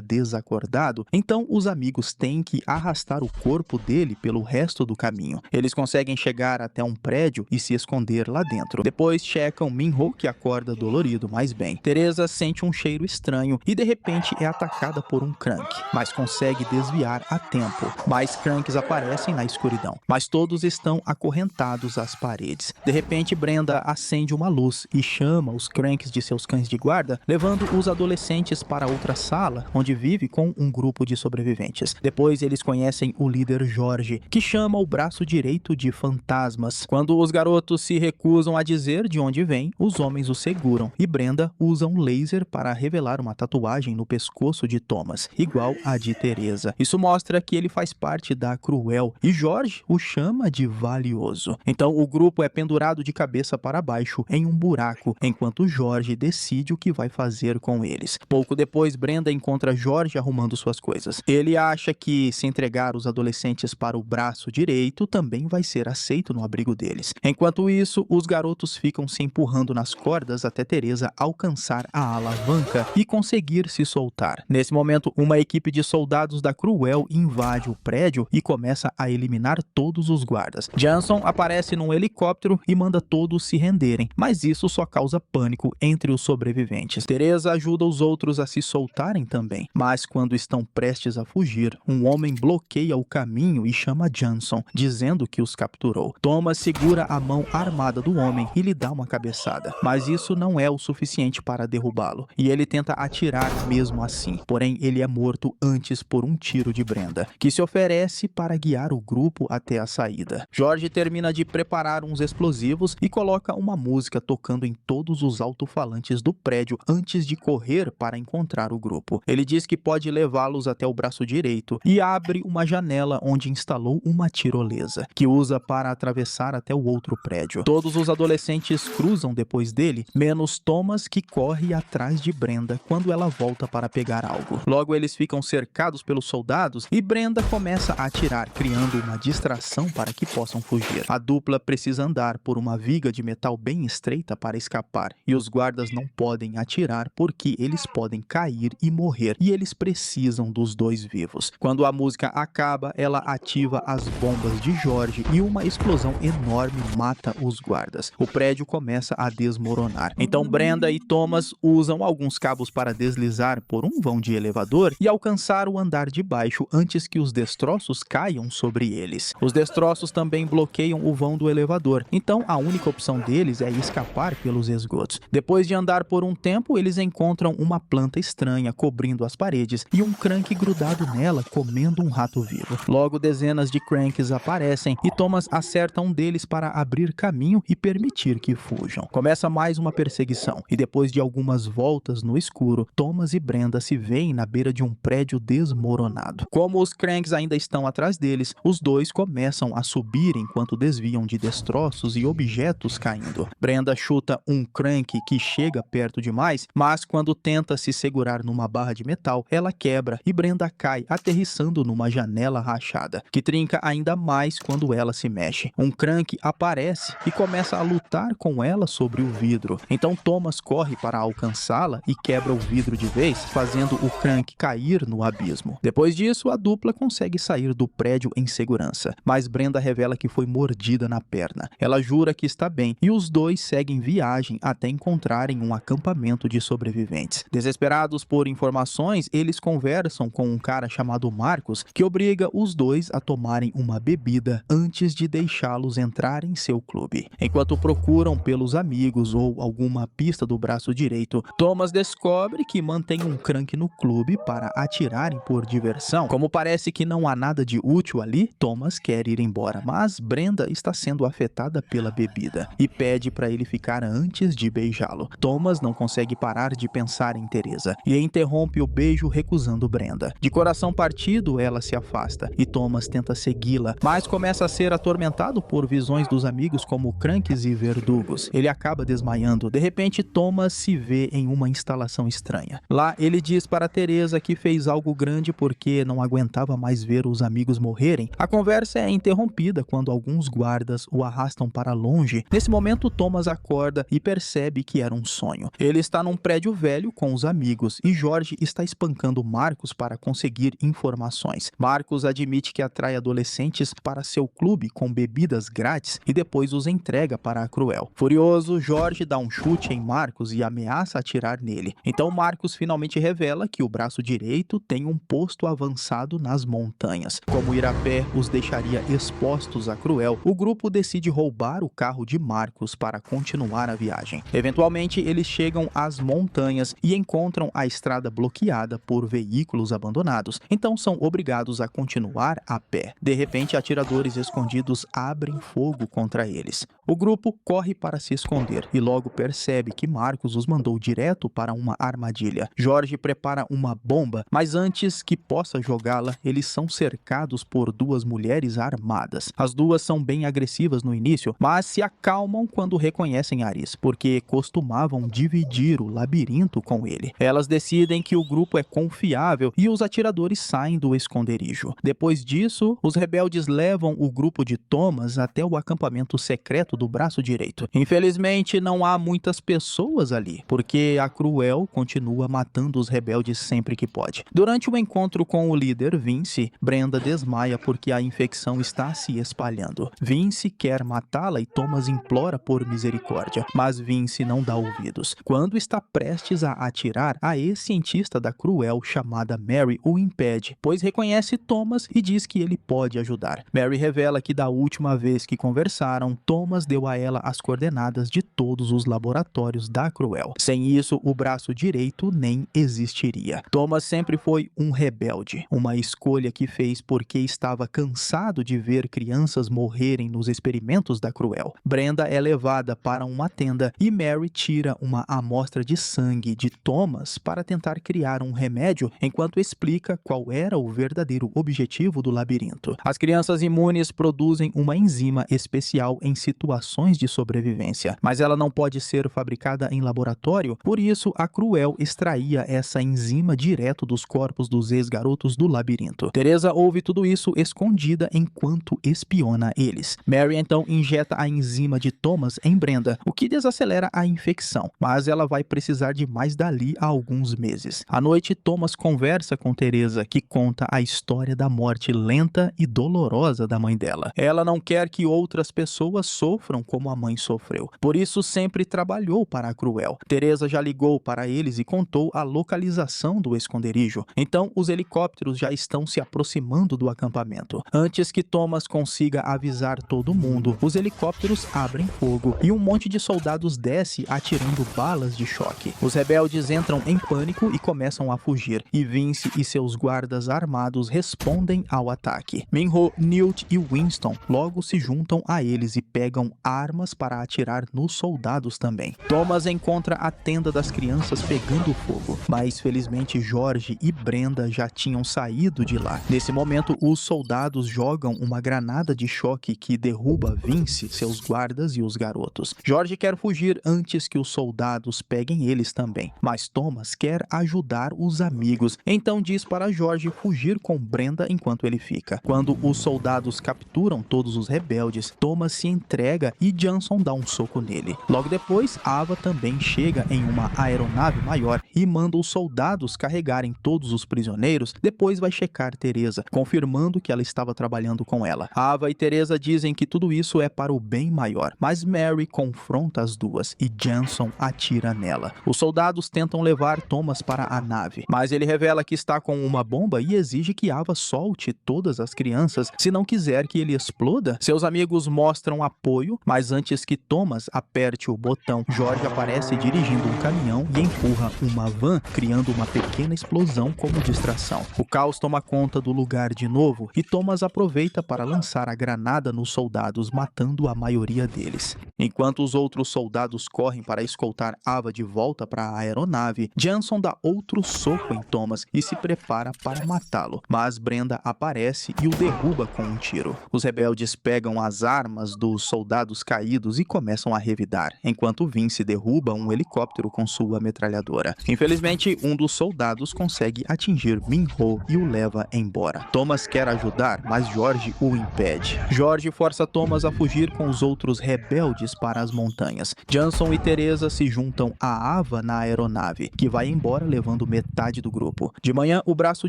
desacordado, então os amigos têm que arrastar o corpo dele pelo resto do caminho. Eles conseguem chegar até um prédio e se esconder lá dentro. Depois checam Minho, que acorda dolorido, mas bem. Teresa sente um cheiro estranho e de repente é atacada por um Crank, mas consegue desviar a tempo. Mais Cranks aparecem na escuridão, mas todos estão acorrentados às paredes. De repente, Brenda acende uma luz e chama os Cranks de seus cães de guarda, levando os adolescentes para outra sala, onde vive com um grupo de sobreviventes. Depois eles conhecem o líder Jorge, que chama o braço direito de fantasmas. Quando os garotos se recusam a dizer de onde vêm, os homens o seguram, e Brenda usa um laser para revelar uma tatuagem no pescoço de Thomas, igual a de Teresa. Isso mostra que ele faz parte da Cruel, e Jorge o chama de valioso. Então o grupo é pendurado de cabeça para baixo em um buraco, enquanto Jorge decide o que vai fazer com eles. Pouco depois, Brenda encontra Jorge arrumando suas coisas. Ele acha que se entregar os adolescentes para o braço direito também vai ser aceito no abrigo deles. Enquanto isso, os garotos ficam se empurrando nas cordas até Teresa alcançar a alavanca e conseguir se soltar. Nesse momento, uma equipe de soldados da Cruel invade o prédio e começa a eliminar todos os guardas. Jason aparece num helicóptero e manda todos se renderem, mas isso só causa pânico entre os sobreviventes. Teresa ajuda os outros a se soltarem também, mas quando estão prestes a fugir, um homem bloqueia o caminho e chama Jason, dizendo que os capturou. Thomas segura a mão armada do homem e lhe dá uma cabeçada, mas isso não é o suficiente para derrubá-lo, e ele tenta atirar mesmo assim, porém ele é morto antes por um tiro de Brenda, que se oferece para guiar o grupo até a saída. Jorge termina de preparar uns explosivos e coloca uma música tocando em todos os alto-falantes do prédio antes de correr para encontrar o grupo. Ele diz que pode levá-los até o braço direito e abre uma janela onde instalou uma tirolesa, que usa para atravessar até o outro prédio. Todos os adolescentes cruzam depois dele, menos Thomas, que corre atrás de Brenda quando ela volta para pegar algo. Logo eles ficam cercados pelos soldados e Brenda começa a atirar, criando uma distração para que possam fugir. A dupla precisa andar por uma viga de metal bem estreita para escapar, e os guardas não podem atirar porque eles podem cair e morrer, e eles precisam dos dois vivos. Quando a música acaba, ela ativa as bombas de Jorge e uma explosão enorme mata os guardas. O prédio começa a desmoronar. Então Brenda e Thomas usam alguns cabos para deslizar por um vão de elevador e alcançar o andar de baixo antes que os destroços caiam sobre eles. Os destroços também bloqueiam o vão do elevador, então a única opção deles é escapar pelos esgotos. Depois de andar por um tempo, eles encontram uma planta estranha cobrindo as paredes e um Crank grudado nela comendo um rato vivo. Logo dezenas de Cranks aparecem e Thomas acerta um deles para abrir caminho e permitir que fujam. Começa mais uma perseguição e depois de algumas voltas no escuro, Thomas e Brenda se veem na beira de um prédio desmoronado. Como os Cranks ainda estão atrás deles, os dois começam a subir enquanto desviam de destroços e objetos caindo. Brenda chuta um Crank que chega perto demais, mas quando tenta se segurar numa barra de metal, ela quebra e Brenda cai, aterrissando numa janela rachada, que trinca ainda mais quando ela se mexe. Um Crank aparece e começa a lutar com ela sobre o vidro. Então Thomas corre para alcançá-la e quebra o vidro de vez, fazendo o Crank cair no abismo. Depois disso, a dupla consegue sair do prédio em segurança, mas Brenda revela que foi mordida na perna. Ela jura que está bem e os dois seguem viagem até encontrarem um acampamento de sobreviventes. Desesperados por informações, eles conversam com um cara chamado Marcos, que obriga os dois a tomarem uma bebida antes de deixá-los entrar em seu clube. Enquanto procuram pelos amigos ou alguma pista do braço direito, Thomas descobre que mantém um Crank no clube para atirarem por diversão. Como parece que não há nada de útil ali, Thomas quer ir embora, mas Brenda está sendo afetada pela bebida e pede para ele ficar antes de beijá-lo. Thomas não consegue parar de pensar em Teresa e interrompe o beijo recusando Brenda. De coração partido, ela se afasta e Thomas tenta segui-la, mas começa a ser atormentado por visões dos amigos como Cranks e verdugos. Ele acaba desmaiando. De repente, Thomas se vê em uma instalação estranha. Lá, ele diz para Teresa que fez algo grande porque não aguentava mais ver os amigos morrerem. A conversa é interrompida quando alguns guardas o arrastam para longe longe. Nesse momento, Thomas acorda e percebe que era um sonho. Ele está num prédio velho com os amigos e George está espancando Marcus para conseguir informações. Marcus admite que atrai adolescentes para seu clube com bebidas grátis e depois os entrega para a Cruel. Furioso, George dá um chute em Marcus e ameaça atirar nele. Então Marcus finalmente revela que o braço direito tem um posto avançado nas montanhas. Como ir a pé os deixaria expostos à Cruel, o grupo decide roubar o carro de Marcus para continuar a viagem. Eventualmente, eles chegam às montanhas e encontram a estrada bloqueada por veículos abandonados, então são obrigados a continuar a pé. De repente, atiradores escondidos abrem fogo contra eles. O grupo corre para se esconder e logo percebe que Marcus os mandou direto para uma armadilha. George prepara uma bomba, mas antes que possa jogá-la, eles são cercados por duas mulheres armadas. As duas são bem agressivas no início, mas se acalmam quando reconhecem Aris, porque costumavam dividir o labirinto com ele. Elas decidem que o grupo é confiável e os atiradores saem do esconderijo. Depois disso, os rebeldes levam o grupo de Thomas até o acampamento secreto do braço direito. Infelizmente, não há muitas pessoas ali, porque a Cruel continua matando os rebeldes sempre que pode. Durante o encontro com o líder Vince, Brenda desmaia porque a infecção está se espalhando. Vince quer matá-la e Thomas implora por misericórdia, mas Vince não dá ouvidos. Quando está prestes a atirar, a ex-cientista da Cruel chamada Mary o impede, pois reconhece Thomas e diz que ele pode ajudar. Mary revela que da última vez que conversaram, Thomas deu a ela as coordenadas de todos os laboratórios da Cruel. Sem isso, o braço direito nem existiria. Thomas sempre foi um rebelde, uma escolha que fez porque estava cansado de ver crianças morrerem nos experimentos da Cruel. Brenda é levada para uma tenda e Mary tira uma amostra de sangue de Thomas para tentar criar um remédio, enquanto explica qual era o verdadeiro objetivo do labirinto. As crianças imunes produzem uma enzima especial em situações de sobrevivência, mas ela não pode ser fabricada em laboratório, por isso a Cruel extraía essa enzima direto dos corpos dos ex-garotos do labirinto. Teresa ouve tudo isso escondida enquanto espiona eles. Mary então injeta a enzima de Thomas em Brenda, o que desacelera a infecção, mas ela vai precisar de mais dali a alguns meses. À noite, Thomas conversa com Teresa, que conta a história da morte lenta e dolorosa da mãe dela. Ela não quer que outras pessoas sofram como a mãe sofreu, por isso sempre trabalhou para a Cruel. Teresa já ligou para eles e contou a localização do esconderijo, então os helicópteros já estão se aproximando do acampamento. Antes que Thomas consiga avisar todo mundo, os helicópteros abrem fogo e um monte de soldados desce atirando balas de choque. Os rebeldes entram em pânico e começam a fugir, e Vince e seus guardas armados respondem ao ataque. Minho, Newt e Winston logo se juntam a eles e pegam armas para atirar nos soldados também. Thomas encontra a tenda das crianças pegando fogo, mas felizmente George e Brenda já tinham saído de lá. Nesse momento, os soldados jogam uma granada de choque que derruba Vince, seus guardas e os garotos. George quer fugir antes que os soldados peguem eles também, mas Thomas quer ajudar os amigos, então diz para George fugir com Brenda enquanto ele fica. Quando os soldados capturam todos os rebeldes, Thomas se entrega e Johnson dá um soco nele. Logo depois, Ava também chega em uma aeronave maior e manda os soldados carregarem todos os prisioneiros, depois vai checar Teresa, confirmando que ela estava trabalhando com ela. Ava e Teresa dizem que tudo isso é para o bem maior, mas Mary confronta as duas e Johnson atira nela. Os soldados tentam levar Thomas para a nave, mas ele revela que está com uma bomba e exige que Ava solte todas as crianças se não quiser que ele exploda. Seus amigos mostram apoio, mas antes que Thomas aperte o botão, George aparece dirigindo um caminhão e empurra uma van, criando uma pequena explosão como distração. O caos toma conta do lugar de novo e Thomas aproveita para lançar a granada nos soldados, matando a maioria deles. Enquanto os outros soldados correm para escoltar Ava de volta para a aeronave, Johnson dá outro soco em Thomas e se prepara para matá-lo, mas Brenda aparece e o derruba com um tiro. Os rebeldes pegam as armas dos soldados soldados caídos e começam a revidar, enquanto Vince derruba um helicóptero com sua metralhadora. Infelizmente, um dos soldados consegue atingir Min-ho e o leva embora. Thomas quer ajudar, mas George o impede. George força Thomas a fugir com os outros rebeldes para as montanhas. Johnson e Teresa se juntam a Ava na aeronave, que vai embora levando metade do grupo. De manhã, o braço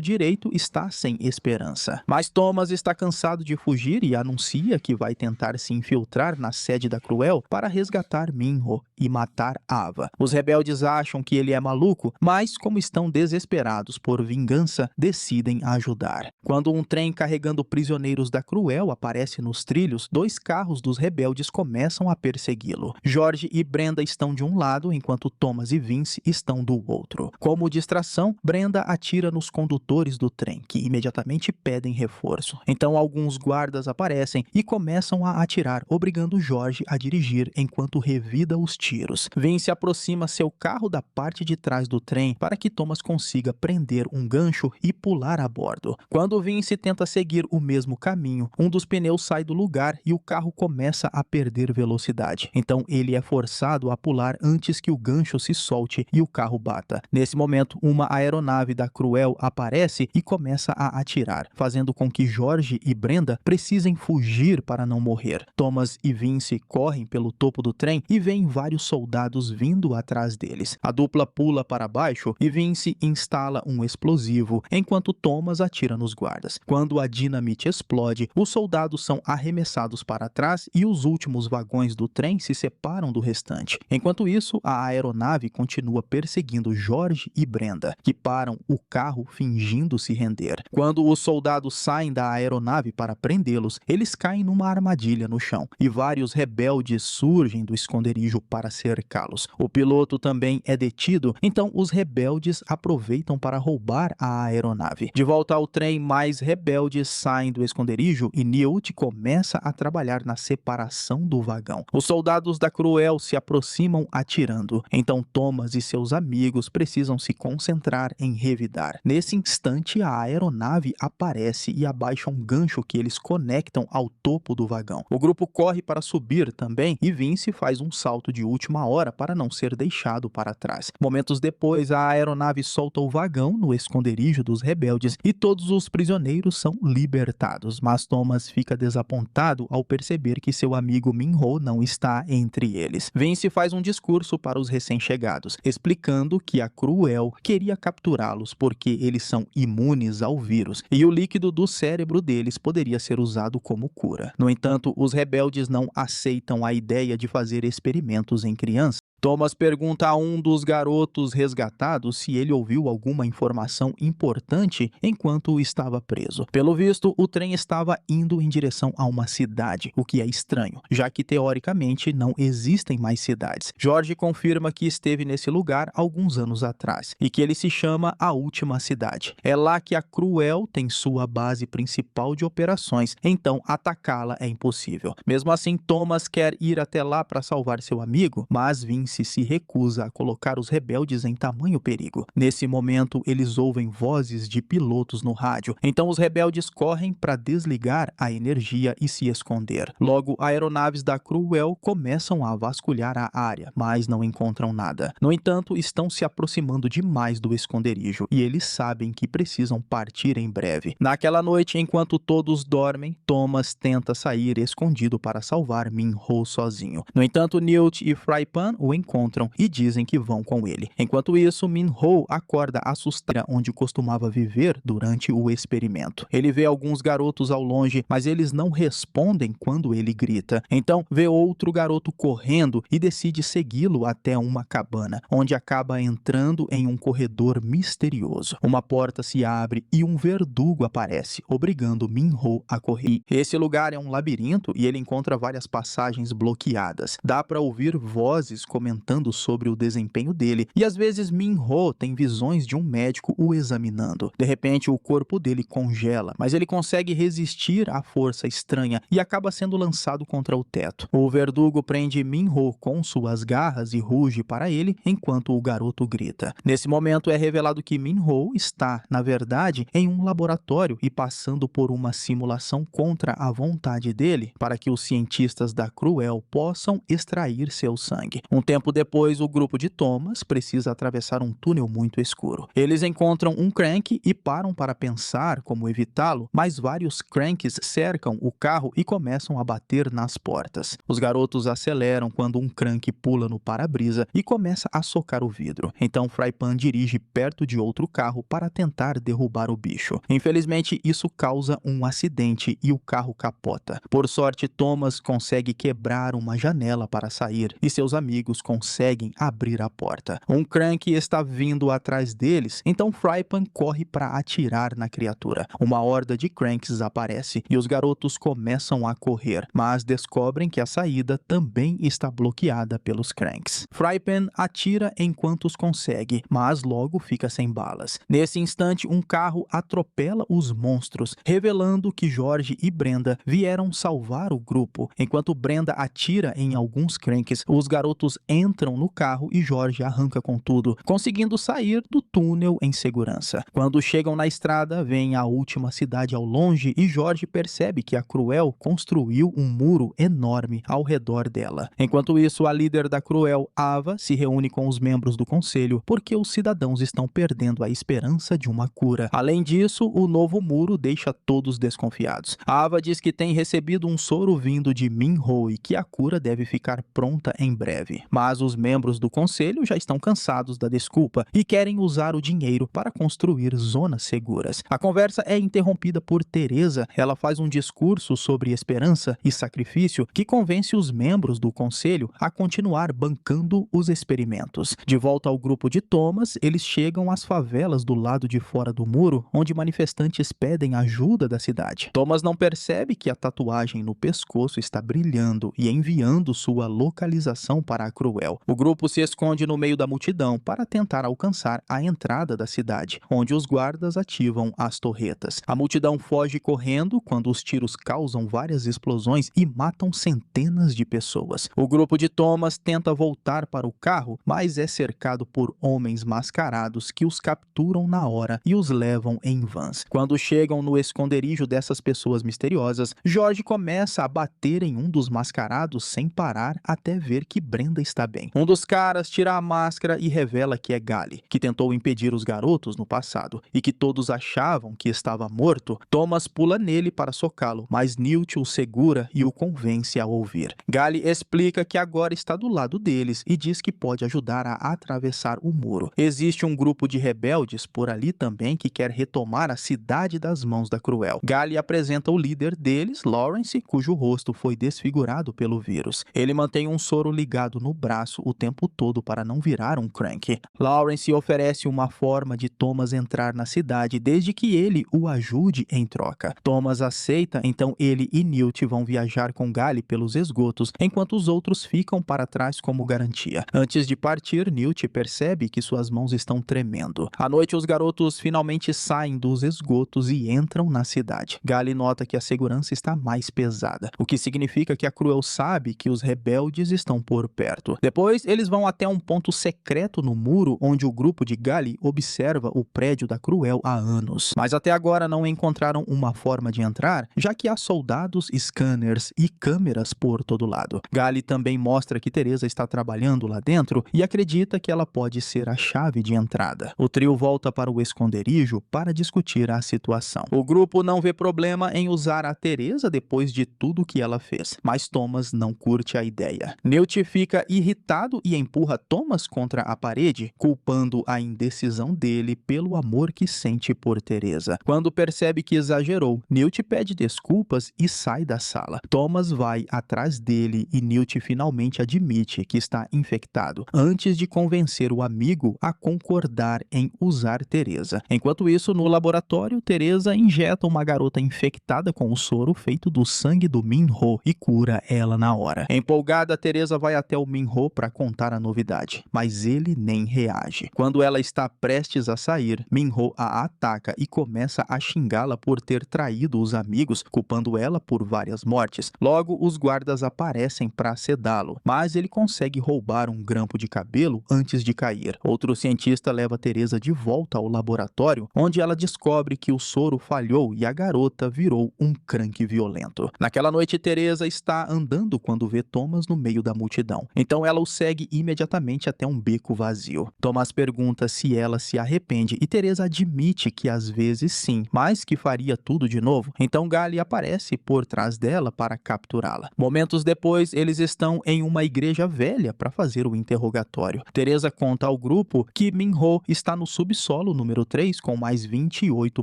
direito está sem esperança. Mas Thomas está cansado de fugir e anuncia que vai tentar se infiltrar na sede da Cruel para resgatar Min-ho e matar Ava. Os rebeldes acham que ele é maluco, mas como estão desesperados por vingança, decidem ajudar. Quando um trem carregando prisioneiros da Cruel aparece nos trilhos, 2 carros dos rebeldes começam a persegui-lo. George e Brenda estão de um lado, enquanto Thomas e Vince estão do outro. Como distração, Brenda atira nos condutores do trem, que imediatamente pedem reforço. Então alguns guardas aparecem e começam a atirar, obrigando George a dirigir enquanto revida os tiros. Vince aproxima seu carro da parte de trás do trem para que Thomas consiga prender um gancho e pular a bordo. Quando Vince tenta seguir o mesmo caminho, um dos pneus sai do lugar e o carro começa a perder velocidade. Então ele é forçado a pular antes que o gancho se solte e o carro bata. Nesse momento, uma aeronave da Cruel aparece e começa a atirar, fazendo com que George e Brenda precisem fugir para não morrer. Thomas e Vince correm pelo topo do trem e veem vários soldados vindo atrás deles. A dupla pula para baixo e Vince instala um explosivo, enquanto Thomas atira nos guardas. Quando a dinamite explode, os soldados são arremessados para trás e os últimos vagões do trem se separam do restante. Enquanto isso, a aeronave continua perseguindo George e Brenda, que param o carro fingindo se render. Quando os soldados saem da aeronave para prendê-los, eles caem numa armadilha no chão e vários rebeldes surgem do esconderijo para cercá-los. O piloto também é detido, então os rebeldes aproveitam para roubar a aeronave. De volta ao trem, mais rebeldes saem do esconderijo e Newt começa a trabalhar na separação do vagão. Os soldados da Cruel se aproximam atirando, então Thomas e seus amigos precisam se concentrar em revidar. Nesse instante, a aeronave aparece e abaixa um gancho que eles conectam ao topo do vagão. O grupo corre para subir também e Vince faz um salto de última hora para não ser deixado para trás. Momentos depois, a aeronave solta o vagão no esconderijo dos rebeldes e todos os prisioneiros são libertados, mas Thomas fica desapontado ao perceber que seu amigo Min-ho não está entre eles. Vince faz um discurso para os recém-chegados, explicando que a Cruel queria capturá-los porque eles são imunes ao vírus e o líquido do cérebro deles poderia ser usado como cura. No entanto, os rebeldes não aceitam a ideia de fazer experimentos em crianças. Thomas pergunta a um dos garotos resgatados se ele ouviu alguma informação importante enquanto estava preso. Pelo visto, o trem estava indo em direção a uma cidade, o que é estranho, já que teoricamente não existem mais cidades. George confirma que esteve nesse lugar alguns anos atrás e que ele se chama A Última Cidade. É lá que a Cruel tem sua base principal de operações, então atacá-la é impossível. Mesmo assim, Thomas quer ir até lá para salvar seu amigo, mas Vince se recusa a colocar os rebeldes em tamanho perigo. Nesse momento, eles ouvem vozes de pilotos no rádio, então os rebeldes correm para desligar a energia e se esconder. Logo, aeronaves da Cruel começam a vasculhar a área, mas não encontram nada. No entanto, estão se aproximando demais do esconderijo e eles sabem que precisam partir em breve. Naquela noite, enquanto todos dormem, Thomas tenta sair escondido para salvar Min-ho sozinho. No entanto, Newt e Frypan o encontram e dizem que vão com ele. Enquanto isso, Min-ho acorda assustada onde costumava viver durante o experimento. Ele vê alguns garotos ao longe, mas eles não respondem quando ele grita. Então, vê outro garoto correndo e decide segui-lo até uma cabana, onde acaba entrando em um corredor misterioso. Uma porta se abre e um verdugo aparece, obrigando Min-ho a correr. Esse lugar é um labirinto e ele encontra várias passagens bloqueadas. Dá para ouvir vozes comentando comentando sobre o desempenho dele, e às vezes Min-ho tem visões de um médico o examinando. De repente, o corpo dele congela, mas ele consegue resistir à força estranha e acaba sendo lançado contra o teto. O verdugo prende Min-ho com suas garras e ruge para ele enquanto o garoto grita. Nesse momento é revelado que Min-ho está, na verdade, em um laboratório e passando por uma simulação contra a vontade dele para que os cientistas da Cruel possam extrair seu sangue. Um tempo depois, o grupo de Thomas precisa atravessar um túnel muito escuro. Eles encontram um Crank e param para pensar como evitá-lo, mas vários Cranks cercam o carro e começam a bater nas portas. Os garotos aceleram quando um Crank pula no para-brisa e começa a socar o vidro. Então Frypan dirige perto de outro carro para tentar derrubar o bicho. Infelizmente, isso causa um acidente e o carro capota. Por sorte, Thomas consegue quebrar uma janela para sair e seus amigos conseguem abrir a porta. Um Crank está vindo atrás deles, então Frypan corre para atirar na criatura. Uma horda de Cranks aparece e os garotos começam a correr, mas descobrem que a saída também está bloqueada pelos Cranks. Frypan atira enquanto os consegue, mas logo fica sem balas. Nesse instante, um carro atropela os monstros, revelando que George e Brenda vieram salvar o grupo. Enquanto Brenda atira em alguns Cranks, os garotos entram no carro e George arranca com tudo, conseguindo sair do túnel em segurança. Quando chegam na estrada, vem a última cidade ao longe e George percebe que a Cruel construiu um muro enorme ao redor dela. Enquanto isso, a líder da Cruel, Ava, se reúne com os membros do conselho porque os cidadãos estão perdendo a esperança de uma cura. Além disso, o novo muro deixa todos desconfiados. Ava diz que tem recebido um soro vindo de Min-ho e que a cura deve ficar pronta em breve. Mas os membros do conselho já estão cansados da desculpa e querem usar o dinheiro para construir zonas seguras. A conversa é interrompida por Teresa. Ela faz um discurso sobre esperança e sacrifício que convence os membros do conselho a continuar bancando os experimentos. De volta ao grupo de Thomas, eles chegam às favelas do lado de fora do muro, onde manifestantes pedem ajuda da cidade. Thomas não percebe que a tatuagem no pescoço está brilhando e enviando sua localização para a Cruel. O grupo se esconde no meio da multidão para tentar alcançar a entrada da cidade, onde os guardas ativam as torretas. A multidão foge correndo quando os tiros causam várias explosões e matam centenas de pessoas. O grupo de Thomas tenta voltar para o carro, mas é cercado por homens mascarados que os capturam na hora e os levam em vans. Quando chegam no esconderijo dessas pessoas misteriosas, George começa a bater em um dos mascarados sem parar até ver que Brenda está bem. Um dos caras tira a máscara e revela que é Gally, que tentou impedir os garotos no passado e que todos achavam que estava morto. Thomas pula nele para socá-lo, mas Newt o segura e o convence a ouvir. Gally explica que agora está do lado deles e diz que pode ajudar a atravessar o muro. Existe um grupo de rebeldes por ali também que quer retomar a cidade das mãos da Cruel. Gally apresenta o líder deles, Lawrence, cujo rosto foi desfigurado pelo vírus. Ele mantém um soro ligado no braço o tempo todo para não virar um Crank. Lawrence oferece uma forma de Thomas entrar na cidade desde que ele o ajude em troca. Thomas aceita, então ele e Newt vão viajar com Gally pelos esgotos, enquanto os outros ficam para trás como garantia. Antes de partir, Newt percebe que suas mãos estão tremendo. À noite, os garotos finalmente saem dos esgotos e entram na cidade. Gally nota que a segurança está mais pesada, o que significa que a Cruel sabe que os rebeldes estão por perto. Depois, eles vão até um ponto secreto no muro onde o grupo de Gally observa o prédio da Cruel há anos. Mas até agora não encontraram uma forma de entrar, já que há soldados, scanners e câmeras por todo lado. Gally também mostra que Teresa está trabalhando lá dentro e acredita que ela pode ser a chave de entrada. O trio volta para o esconderijo para discutir a situação. O grupo não vê problema em usar a Teresa depois de tudo que ela fez, mas Thomas não curte a ideia. Newt fica irritado e empurra Thomas contra a parede, culpando a indecisão dele pelo amor que sente por Teresa. Quando percebe que exagerou, Newt pede desculpas e sai da sala. Thomas vai atrás dele e Newt finalmente admite que está infectado, antes de convencer o amigo a concordar em usar Teresa. Enquanto isso, no laboratório, Teresa injeta uma garota infectada com o soro feito do sangue do Min-ho e cura ela na hora. Empolgada, Teresa vai até o Min-ho Minho para contar a novidade, mas ele nem reage. Quando ela está prestes a sair, Minho a ataca e começa a xingá-la por ter traído os amigos, culpando ela por várias mortes. Logo, os guardas aparecem para sedá-lo, mas ele consegue roubar um grampo de cabelo antes de cair. Outro cientista leva Teresa de volta ao laboratório, onde ela descobre que o soro falhou e a garota virou um crank violento. Naquela noite, Teresa está andando quando vê Thomas no meio da multidão. Então ela o segue imediatamente até um beco vazio. Thomas pergunta se ela se arrepende e Teresa admite que às vezes sim, mas que faria tudo de novo. Então Gally aparece por trás dela para capturá-la. Momentos depois, eles estão em uma igreja velha para fazer o interrogatório. Teresa conta ao grupo que Minho está no subsolo número 3 com mais 28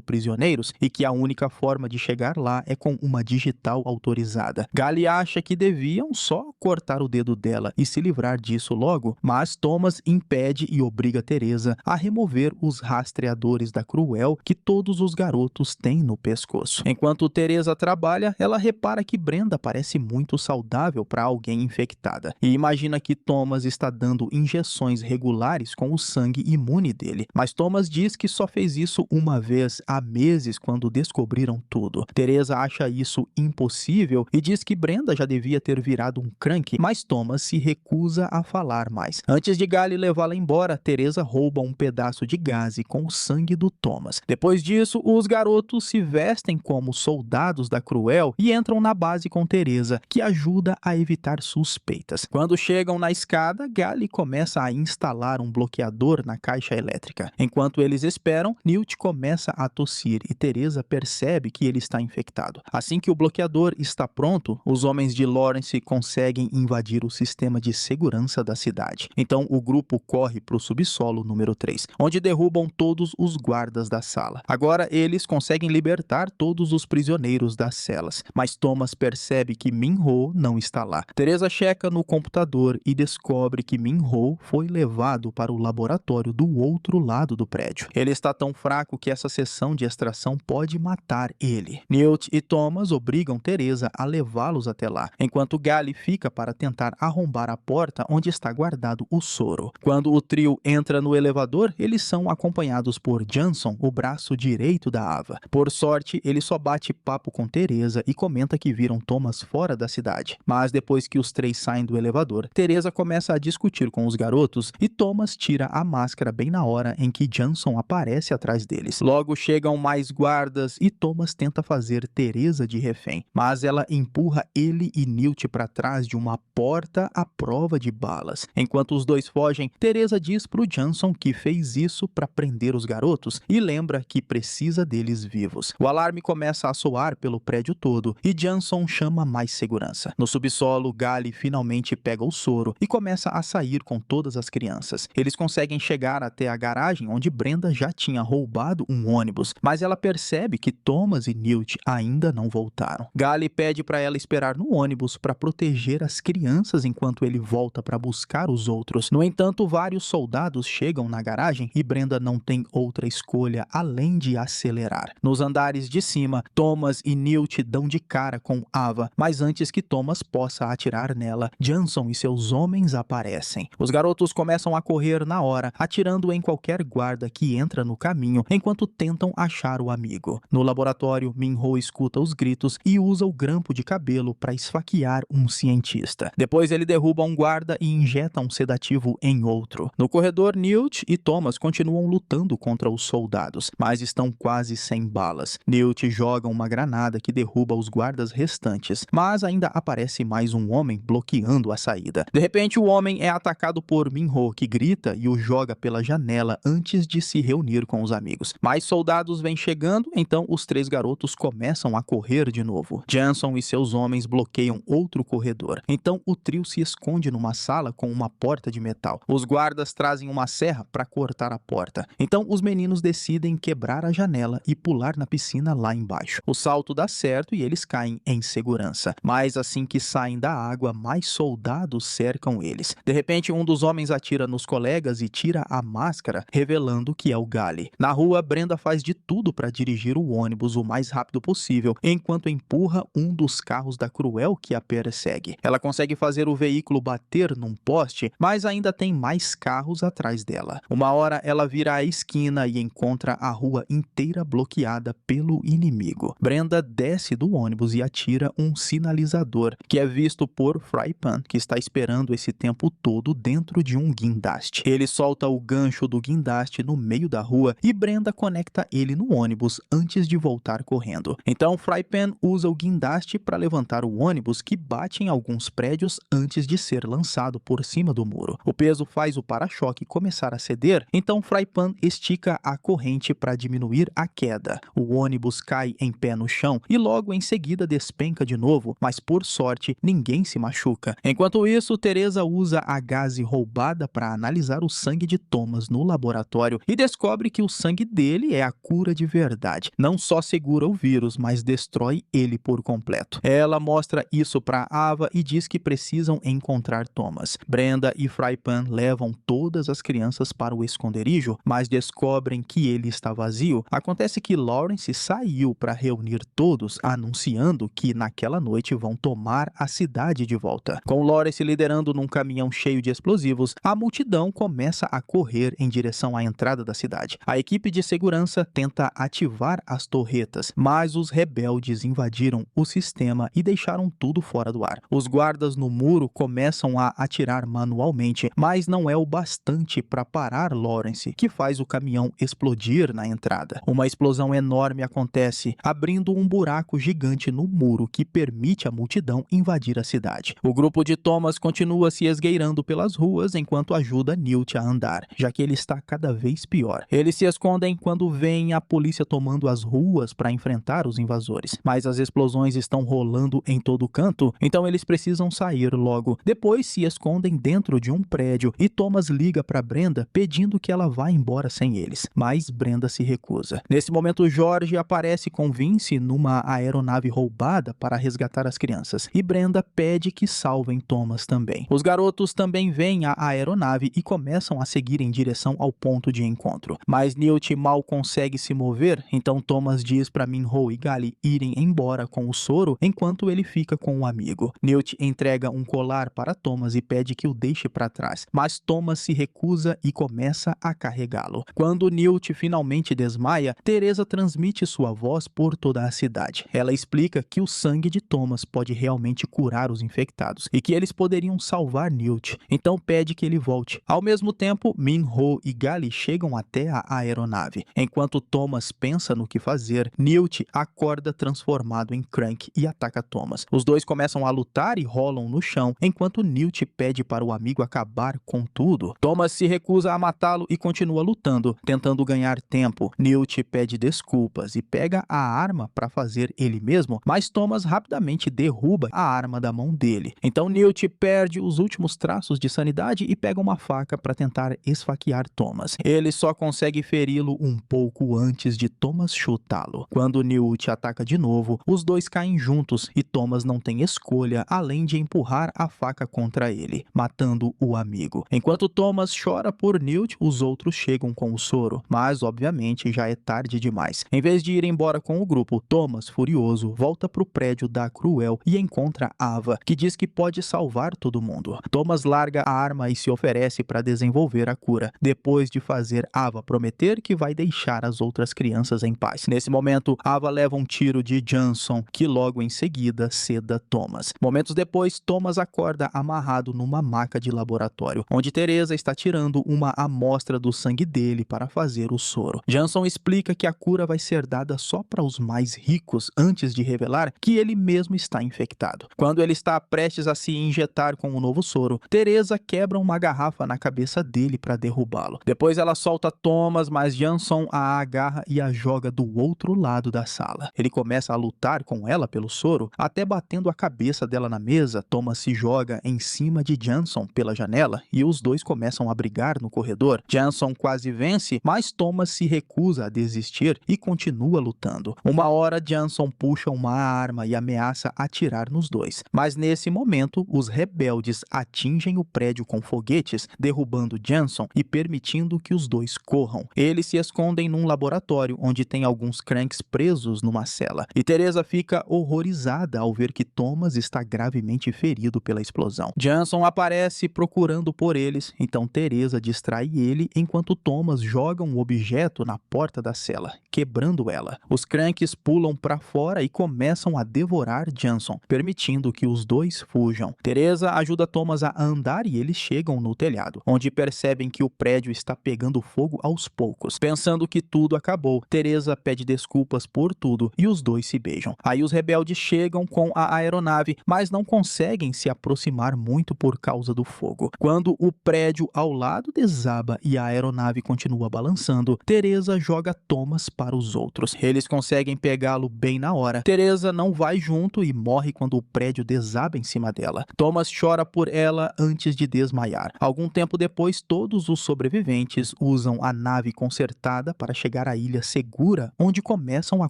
prisioneiros e que a única forma de chegar lá é com uma digital autorizada. Gally acha que deviam só cortar o dedo dela e se livrar disso logo, mas Thomas impede e obriga Teresa a remover os rastreadores da Cruel que todos os garotos têm no pescoço. Enquanto Teresa trabalha, ela repara que Brenda parece muito saudável para alguém infectada e imagina que Thomas está dando injeções regulares com o sangue imune dele, mas Thomas diz que só fez isso uma vez há meses quando descobriram tudo. Teresa acha isso impossível e diz que Brenda já devia ter virado um crank, mas Thomas se recusa a falar mais. Antes de Gally levá-la embora, Teresa rouba um pedaço de gaze com o sangue do Thomas. Depois disso, os garotos se vestem como soldados da Cruel e entram na base com Teresa, que ajuda a evitar suspeitas. Quando chegam na escada, Gally começa a instalar um bloqueador na caixa elétrica. Enquanto eles esperam, Newt começa a tossir e Teresa percebe que ele está infectado. Assim que o bloqueador está pronto, os homens de Lawrence conseguem invadir o sistema de segurança da cidade. Então o grupo corre para o subsolo número 3, onde derrubam todos os guardas da sala. Agora eles conseguem libertar todos os prisioneiros das celas, mas Thomas percebe que Minho não está lá. Teresa checa no computador e descobre que Minho foi levado para o laboratório do outro lado do prédio. Ele está tão fraco que essa sessão de extração pode matar ele. Newt e Thomas obrigam Teresa a levá-los até lá, enquanto Gally fica para tentar arrombar a porta onde está guardado o soro. Quando o trio entra no elevador, eles são acompanhados por Johnson, o braço direito da Ava. Por sorte, ele só bate papo com Teresa e comenta que viram Thomas fora da cidade. Mas depois que os três saem do elevador, Teresa começa a discutir com os garotos e Thomas tira a máscara bem na hora em que Johnson aparece atrás deles. Logo chegam mais guardas e Thomas tenta fazer Teresa de refém, mas ela empurra ele e Newt para trás de uma porta à prova de balas. Enquanto os dois fogem, Teresa diz pro Johnson que fez isso para prender os garotos e lembra que precisa deles vivos. O alarme começa a soar pelo prédio todo e Johnson chama mais segurança. No subsolo, Gally finalmente pega o soro e começa a sair com todas as crianças. Eles conseguem chegar até a garagem onde Brenda já tinha roubado um ônibus, mas ela percebe que Thomas e Newt ainda não voltaram. Gally pede para ela esperar no ônibus para proteger as crianças enquanto ele volta para buscar os outros. No entanto, vários soldados chegam na garagem e Brenda não tem outra escolha além de acelerar. Nos andares de cima, Thomas e Newt dão de cara com Ava, mas antes que Thomas possa atirar nela, Johnson e seus homens aparecem. Os garotos começam a correr na hora, atirando em qualquer guarda que entra no caminho, enquanto tentam achar o amigo. No laboratório, Minho escuta os gritos e usa o grampo de cabelo para esfaquear um cientista. Depois ele derruba um guarda e injeta um sedativo em outro. No corredor, Newt e Thomas continuam lutando contra os soldados, mas estão quase sem balas. Newt joga uma granada que derruba os guardas restantes, mas ainda aparece mais um homem bloqueando a saída. De repente, o homem é atacado por Minho, que grita e o joga pela janela antes de se reunir com os amigos. Mais soldados vêm chegando, então os três garotos começam a correr de novo. Johnson e seus homens bloqueiam outro corredor. Então o trio se esconde numa sala com uma porta de metal. Os guardas trazem uma serra para cortar a porta. Então os meninos decidem quebrar a janela e pular na piscina lá embaixo. O salto dá certo e eles caem em segurança. Mas assim que saem da água, mais soldados cercam eles. De repente, um dos homens atira nos colegas e tira a máscara, revelando que é o Gally. Na rua, Brenda faz de tudo para dirigir o ônibus o mais rápido possível, enquanto empurra um dos carros da Cruel que a persegue. Ela consegue fazer o veículo bater bater num poste, mas ainda tem mais carros atrás dela. Uma hora ela vira a esquina e encontra a rua inteira bloqueada pelo inimigo. Brenda desce do ônibus e atira um sinalizador, que é visto por Fry Pan, que está esperando esse tempo todo dentro de um guindaste. Ele solta o gancho do guindaste no meio da rua e Brenda conecta ele no ônibus antes de voltar correndo. Então Fry Pan usa o guindaste para levantar o ônibus, que bate em alguns prédios antes de ser lançado por cima do muro. O peso faz o para-choque começar a ceder, então Fry Pan estica a corrente para diminuir a queda. O ônibus cai em pé no chão e logo em seguida despenca de novo, mas por sorte ninguém se machuca. Enquanto isso, Teresa usa a gaze roubada para analisar o sangue de Thomas no laboratório e descobre que o sangue dele é a cura de verdade. Não só segura o vírus, mas destrói ele por completo. Ela mostra isso para Ava e diz que precisam encontrar Thomas. Brenda e Fry Pan levam todas as crianças para o esconderijo, mas descobrem que ele está vazio. Acontece que Lawrence saiu para reunir todos, anunciando que naquela noite vão tomar a cidade de volta. Com Lawrence liderando num caminhão cheio de explosivos, a multidão começa a correr em direção à entrada da cidade. A equipe de segurança tenta ativar as torretas, mas os rebeldes invadiram o sistema e deixaram tudo fora do ar. Os guardas no muro começam a atirar manualmente, mas não é o bastante para parar Lawrence, que faz o caminhão explodir na entrada. Uma explosão enorme acontece, abrindo um buraco gigante no muro que permite à multidão invadir a cidade. O grupo de Thomas continua se esgueirando pelas ruas enquanto ajuda Newt a andar, já que ele está cada vez pior. Eles se escondem quando veem a polícia tomando as ruas para enfrentar os invasores, mas as explosões estão rolando em todo canto, então eles precisam sair logo. Depois se escondem dentro de um prédio e Thomas liga para Brenda pedindo que ela vá embora sem eles, mas Brenda se recusa. Nesse momento, George aparece com Vince numa aeronave roubada para resgatar as crianças e Brenda pede que salvem Thomas também. Os garotos também veem a aeronave e começam a seguir em direção ao ponto de encontro, mas Newt mal consegue se mover, então Thomas diz para Minho e Gally irem embora com o soro enquanto ele fica com o amigo. Newt entrega um colar para Thomas e pede que o deixe para trás, mas Thomas se recusa e começa a carregá-lo. Quando Newt finalmente desmaia, Teresa transmite sua voz por toda a cidade. Ela explica que o sangue de Thomas pode realmente curar os infectados e que eles poderiam salvar Newt, então pede que ele volte. Ao mesmo tempo, Minho e Gally chegam até a aeronave. Enquanto Thomas pensa no que fazer, Newt acorda transformado em Crank e ataca Thomas. Os dois começam a lutar e rolam no chão, enquanto Newt pede para o amigo acabar com tudo. Thomas se recusa a matá-lo e continua lutando, tentando ganhar tempo. Newt pede desculpas e pega a arma para fazer ele mesmo, mas Thomas rapidamente derruba a arma da mão dele. Então Newt perde os últimos traços de sanidade e pega uma faca para tentar esfaquear Thomas. Ele só consegue feri-lo um pouco antes de Thomas chutá-lo. Quando Newt ataca de novo, os dois caem juntos e Thomas não tem escolha além de empurrar a faca contra ele, matando o amigo. Enquanto Thomas chora por Newt, os outros chegam com o soro, mas obviamente já é tarde demais. Em vez de ir embora com o grupo, Thomas, furioso, volta pro prédio da Cruel e encontra Ava, que diz que pode salvar todo mundo. Thomas larga a arma e se oferece para desenvolver a cura, depois de fazer Ava prometer que vai deixar as outras crianças em paz. Nesse momento, Ava leva um tiro de Johnson, que logo em seguida seda Thomas. Momentos depois, Thomas acorda amarrado numa maca de laboratório, onde Teresa está tirando uma amostra do sangue dele para fazer o soro. Johnson explica que a cura vai ser dada só para os mais ricos, antes de revelar que ele mesmo está infectado. Quando ele está prestes a se injetar com o novo soro, Teresa quebra uma garrafa na cabeça dele para derrubá-lo. Depois ela solta Thomas, mas Johnson a agarra e a joga do outro lado da sala. Ele começa a lutar com ela pelo soro, até batendo a cabeça dela na mesa. Thomas se joga em cima de Johnson pela janela e os dois começam a brigar no corredor. Johnson quase vence, mas Thomas se recusa a desistir e continua lutando. Uma hora, Johnson puxa uma arma e ameaça atirar nos dois, mas nesse momento, os rebeldes atingem o prédio com foguetes, derrubando Johnson e permitindo que os dois corram. Eles se escondem num laboratório onde tem alguns Cranks presos numa cela, e Teresa fica horrorizada ao ver que Thomas está gravemente ferido pela explosão. estação. Jason aparece procurando por eles, então Teresa distrai ele enquanto Thomas joga um objeto na porta da cela, quebrando ela. Os Cranks pulam para fora e começam a devorar Jason, permitindo que os dois fujam. Teresa ajuda Thomas a andar e eles chegam no telhado, onde percebem que o prédio está pegando fogo aos poucos. Pensando que tudo acabou, Teresa pede desculpas por tudo e os dois se beijam. Aí os rebeldes chegam com a aeronave, mas não conseguem se aproximar muito por causa do fogo. Quando o prédio ao lado desaba e a aeronave continua balançando, Teresa joga Thomas para os outros. Eles conseguem pegá-lo bem na hora. Teresa não vai junto e morre quando o prédio desaba em cima dela. Thomas chora por ela antes de desmaiar. Algum tempo depois, todos os sobreviventes usam a nave consertada para chegar à ilha segura, onde começam a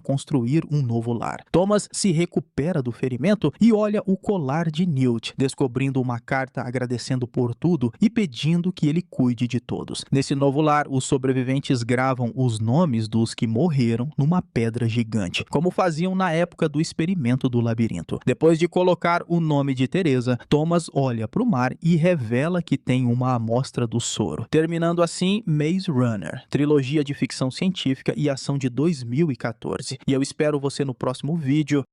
construir um novo lar. Thomas se recupera do ferimento e olha o colar de Newt, descobrindo uma carta agradecendo por tudo e pedindo que ele cuide de todos. Nesse novo lar, os sobreviventes gravam os nomes dos que morreram numa pedra gigante, como faziam na época do experimento do labirinto. Depois de colocar o nome de Teresa, Thomas olha para o mar e revela que tem uma amostra do soro. Terminando assim Maze Runner, trilogia de ficção científica e ação de 2014. E eu espero você no próximo vídeo.